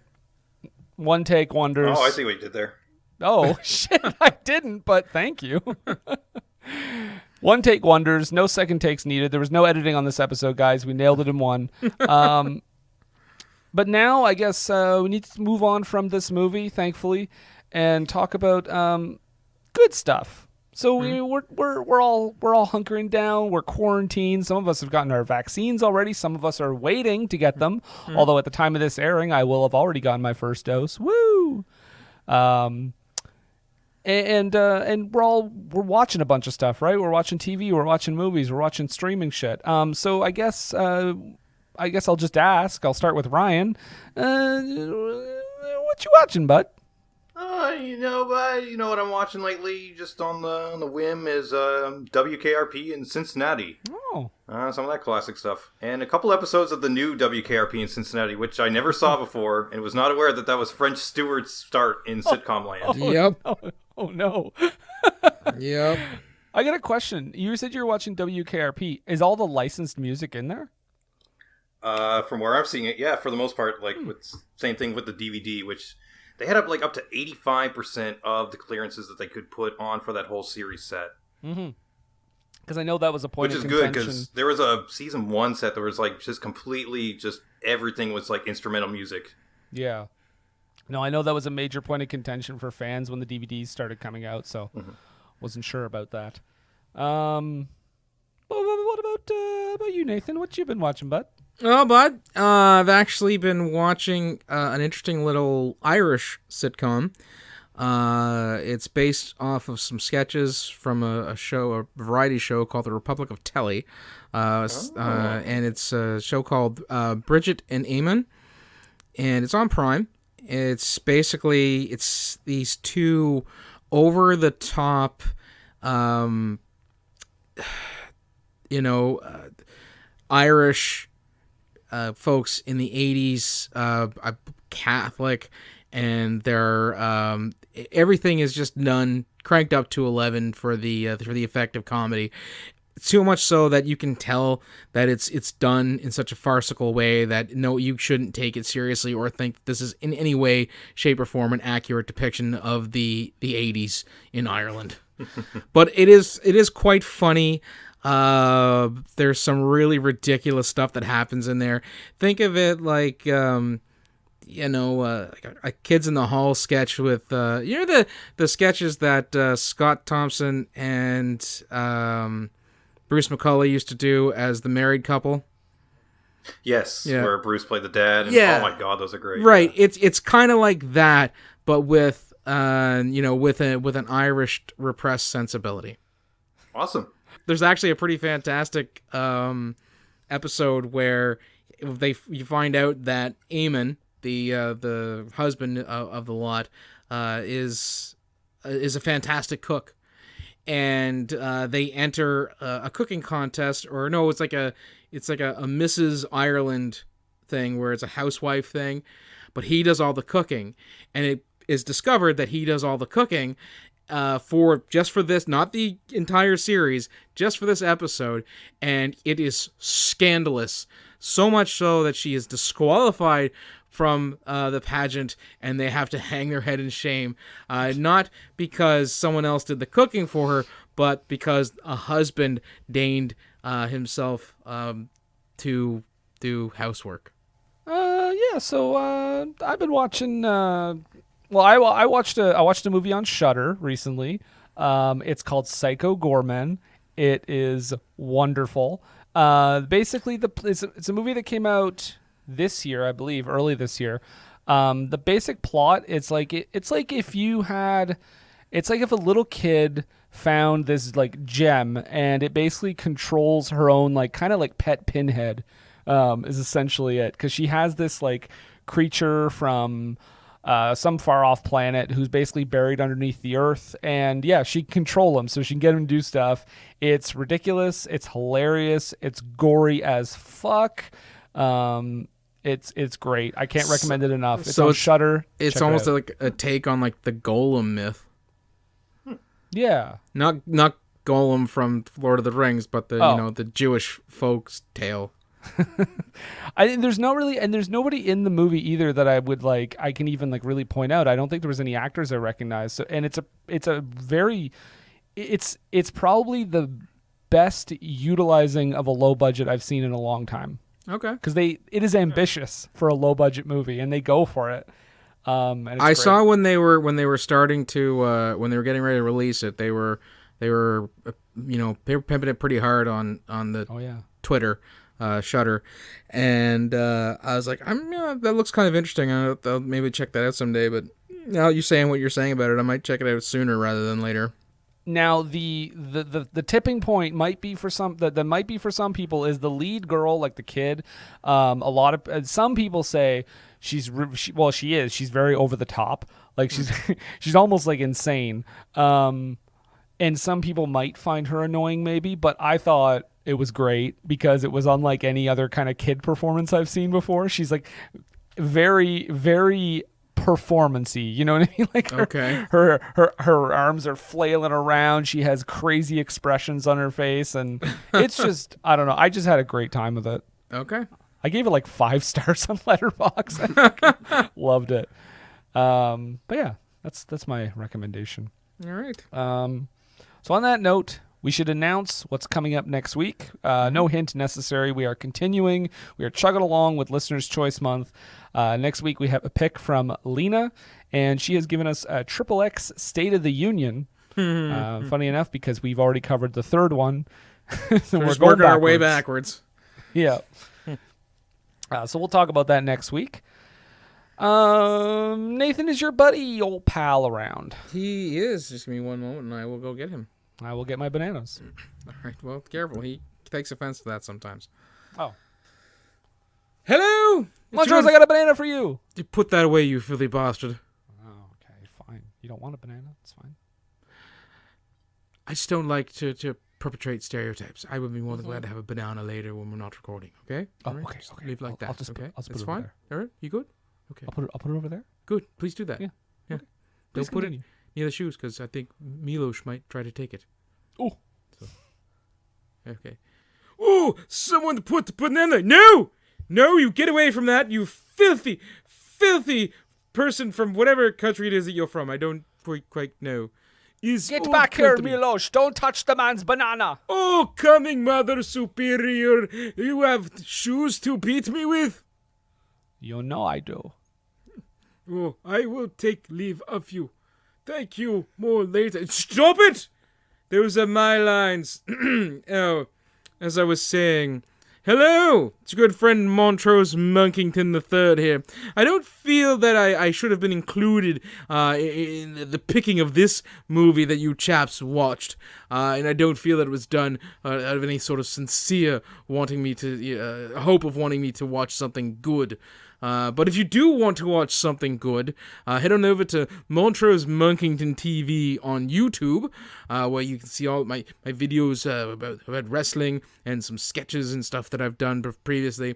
One take wonders. Oh, I see what you did there. Oh, shit, I didn't, but thank you. One take wonders, no second takes needed. There was no editing on this episode, guys. We nailed it in one. But now I guess we need to move on from this movie, thankfully, and talk about good stuff. So we're all hunkering down. We're quarantined. Some of us have gotten our vaccines already. Some of us are waiting to get them. Although at the time of this airing, I will have already gotten my first dose. Woo! And we're watching a bunch of stuff, right? We're watching TV, we're watching movies, we're watching streaming shit. So I guess I'll just ask. I'll start with Ryan. What you watching, bud? You know what I'm watching lately, just on the whim, is WKRP in Cincinnati. Oh. Some of that classic stuff. And a couple episodes of the new WKRP in Cincinnati, which I never saw before, and was not aware that was French Stewart's start in sitcom land. Yep. Oh, no. Yep. I got a question. You said you were watching WKRP. Is all the licensed music in there? From where I'm seeing it, yeah, for the most part, same thing with the DVD, which they had up to 85% of the clearances that they could put on for that whole series set. Mm-hmm. Because I know that was a point of contention. Which is good, because there was a season 1 set that was just completely, everything was instrumental music. Yeah. No, I know that was a major point of contention for fans when the DVDs started coming out, so wasn't sure about that. What about you, Nathan? What you been watching, bud? Oh, bud, I've actually been watching an interesting little Irish sitcom. It's based off of some sketches from a variety show called The Republic of Telly. And it's a show called Bridget and Eamon. And it's on Prime. It's basically these two over the top, Irish folks in the 80s, Catholic, and they're everything is just done cranked up to 11 for the effect of comedy. So much so that you can tell that it's done in such a farcical way that no, you shouldn't take it seriously or think this is in any way, shape, or form an accurate depiction of the 80s in Ireland. But it is quite funny. There's some really ridiculous stuff that happens in there. Think of it like a Kids in the Hall sketch with the sketches that Scott Thompson and Bruce McCullough used to do as the married couple. Yes, Yeah. where Bruce played the dad. And, Yeah. Oh my God, those are great. Right. Yeah. It's kind of like that, but with with an Irish repressed sensibility. Awesome. There's actually a pretty fantastic episode where you find out that Eamon, the husband of the lot, is a fantastic cook. And they enter a cooking contest, or no, it's like a Mrs. Ireland thing where it's a housewife thing, but he does all the cooking, and it is discovered that he does all the cooking for this, not the entire series, just for this episode, and it is scandalous, so much so that she is disqualified from the pageant, and they have to hang their head in shame, not because someone else did the cooking for her, but because a husband deigned himself to do housework. So I've been watching. I watched a movie on Shudder recently. It's called Psycho Goreman. It is wonderful. Basically, it's a movie that came out this year, I believe, early this year. The basic plot, it's like if a little kid found this like gem, and it basically controls her own like kind of like pet pinhead, is essentially it, because she has this like creature from some far off planet who's basically buried underneath the earth, and yeah, she can control him, so she can get him to do stuff. It's ridiculous, it's hilarious, it's gory as fuck. It's great. I can't recommend it enough. It's on Shudder. It's almost like a take on like the Golem myth. Yeah. Not Golem from Lord of the Rings, but the Jewish folks tale. There's nobody in the movie either that I would like. I can even like really point out. I don't think there was any actors I recognized. So, and it's probably the best utilizing of a low budget I've seen in a long time. Okay. Because it is ambitious for a low budget movie, and they go for it. And it's great. Saw when they were starting to when they were getting ready to release it, they were pimping it pretty hard on the Twitter, Shudder, and I was like, that looks kind of interesting. I'll maybe check that out someday. But now you saying what you're saying about it, I might check it out sooner rather than later. Now the tipping point might be for some people is the lead girl, like the kid. Some people say she is. She's very over the top. Like she's almost like insane. And some people might find her annoying maybe, but I thought it was great because it was unlike any other kind of kid performance I've seen before. She's like very, very performance-y, you know what I mean? Like her arms are flailing around. She has crazy expressions on her face, and it's just I don't know. I just had a great time with it. Okay. I gave it like 5 stars on Letterboxd. Loved it. But yeah, that's my recommendation. All right. So on that note, we should announce what's coming up next week. No hint necessary. We are continuing. We are chugging along with Listener's Choice Month. Next week, we have a pick from Lena, and she has given us a XXX State of the Union. Funny enough, because we've already covered the third one. So we're working our way backwards. Yeah. So we'll talk about that next week. Nathan, is your buddy, old pal, around? He is. Just give me one moment, and I will go get him. I will get my bananas. All right. Well, careful. He takes offense to that sometimes. Oh. Hello. Montrose, I got a banana for you. You put that away, you filthy bastard. Oh, okay, fine. You don't want a banana? It's fine. I just don't like to perpetrate stereotypes. I would be more than glad to have a banana later when we're not recording. Okay? Oh, All right? okay, Just okay. leave it like that. I'll just okay? I'll just That's put it over fine. there. All right? You good? Okay. I'll put it over there. Good. Please do that. Yeah. Yeah. Please Don't put it continue. near the shoes because I think Milos might try to take it. Oh. Okay. Oh, someone put the banana. No! No, you get away from that, you filthy, filthy person from whatever country it is that you're from. I don't quite know. Get back here, Milos. Don't touch the man's banana. Oh, coming mother superior. You have shoes to beat me with? You know I do. Oh, I will take leave of you. Thank you. More later. Stop it! Those are my lines. Oh, as I was saying. Hello! It's your good friend Montrose Monkington III here. I don't feel that I should have been included in the picking of this movie that you chaps watched. And I don't feel that it was done out of any sort of sincere wanting me to, hope of wanting me to watch something good. But if you do want to watch something good, head on over to Montrose Monkington TV on YouTube, where you can see all my videos about wrestling and some sketches and stuff that I've done previously.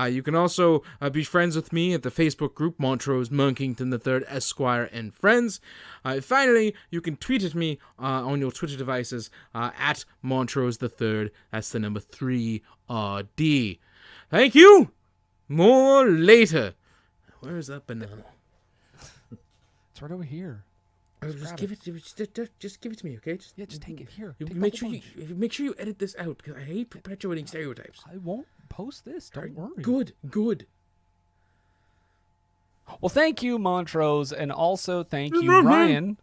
You can also be friends with me at the Facebook group Montrose Monkington III Esquire and Friends. Finally, you can tweet at me on your Twitter devices at Montrose III. That's the number 3RD. Thank you! More later. Where is that banana? It's right over here. Just give it to me, okay? Just take it here. Make sure you edit this out because I hate perpetuating stereotypes. I won't post this. Don't worry. Good. Well, thank you, Montrose, and also thank you, Ryan.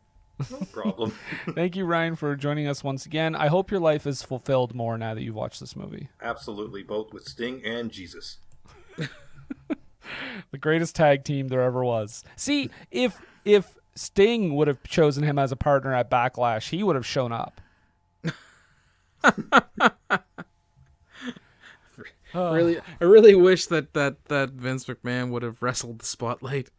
No problem. Thank you, Ryan, for joining us once again. I hope your life is fulfilled more now that you've watched this movie. Absolutely, both with Sting and Jesus. The greatest tag team there ever was. See, if Sting would have chosen him as a partner at Backlash, he would have shown up. I really wish that Vince McMahon would have wrestled the Spotlight.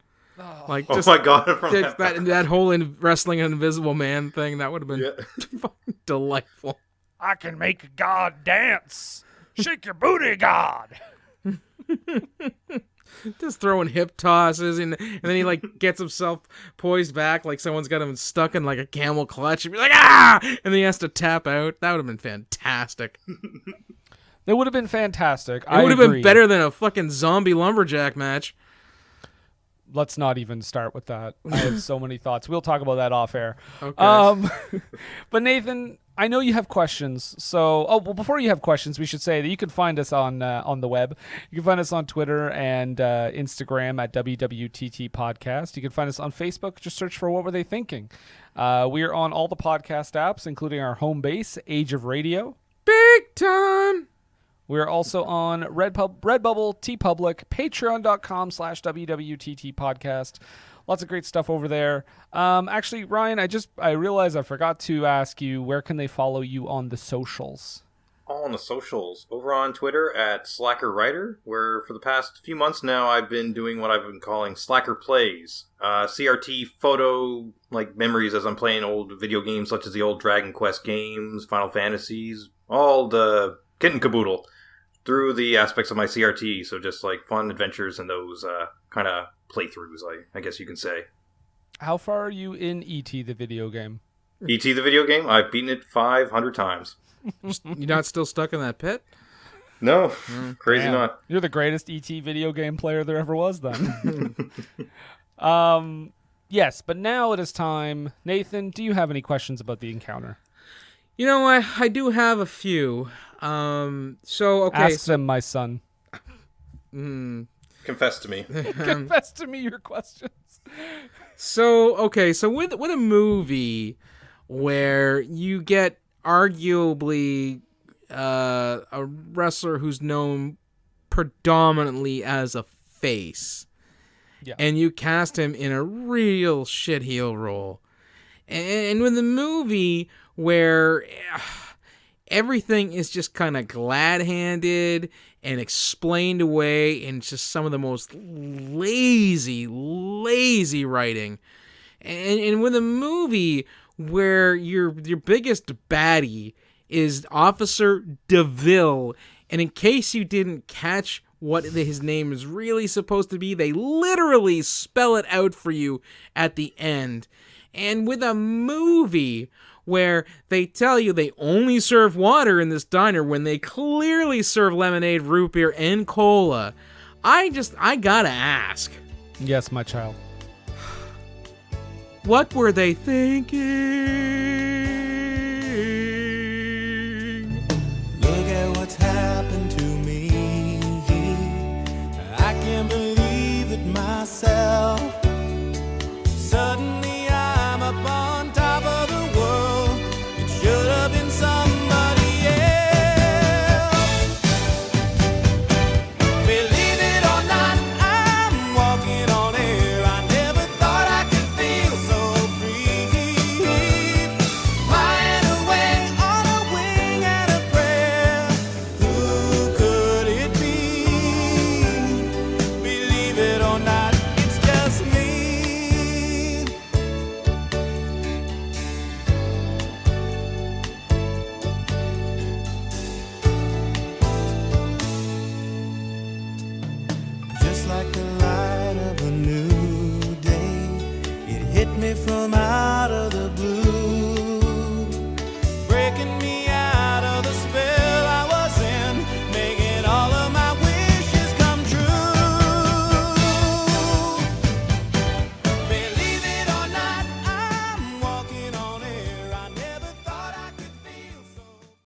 Like, oh my God! From that whole wrestling an Invisible Man thing, that would have been fucking delightful. I can make a god dance. Shake your booty, God. Just throwing hip tosses and then he like gets himself poised back like someone's got him stuck in like a camel clutch and be like, ah, and then he has to tap out. That would have been fantastic. That would have been fantastic. It would have been better than a fucking zombie lumberjack match. Let's not even start with that. I have so many thoughts. We'll talk about that off air. Okay. But Nathan, I know you have questions. So, before you have questions, we should say that you can find us on the web. You can find us on Twitter and Instagram at WWTT Podcast. You can find us on Facebook. Just search for What Were They Thinking. We are on all the podcast apps, including our home base, Age of Radio. Big time. We're also on Redbubble, TeePublic, Patreon.com/WWTT Podcast. Lots of great stuff over there. Actually, Ryan, I realized I forgot to ask you, where can they follow you on the socials? All on the socials. Over on Twitter at SlackerWriter, where for the past few months now I've been doing what I've been calling Slacker Plays. CRT photo memories as I'm playing old video games such as the old Dragon Quest games, Final Fantasies, all the kit and caboodle through the aspects of my CRT. So just like fun adventures and those kind of playthroughs, I guess you can say. How far are you in E.T. the video game? E.T. the video game? I've beaten it 500 times. You're not still stuck in that pit? No, crazy Damn. not. You're the greatest E.T. video game player there ever was then. Yes, but now it is time. Nathan, do you have any questions about the encounter? You know, I do have a few. Ask them, my son. Confess to me. Confess to me your questions. So with a movie where you get arguably a wrestler who's known predominantly as a face, and you cast him in a real shitheel role, and with a movie where everything is just kind of glad-handed and explained away in just some of the most lazy writing. And with a movie where your biggest baddie is Officer DeVille, and in case you didn't catch what his name is really supposed to be, they literally spell it out for you at the end. And with a movie where they tell you they only serve water in this diner when they clearly serve lemonade, root beer, and cola, I gotta ask. Yes, my child. What were they thinking?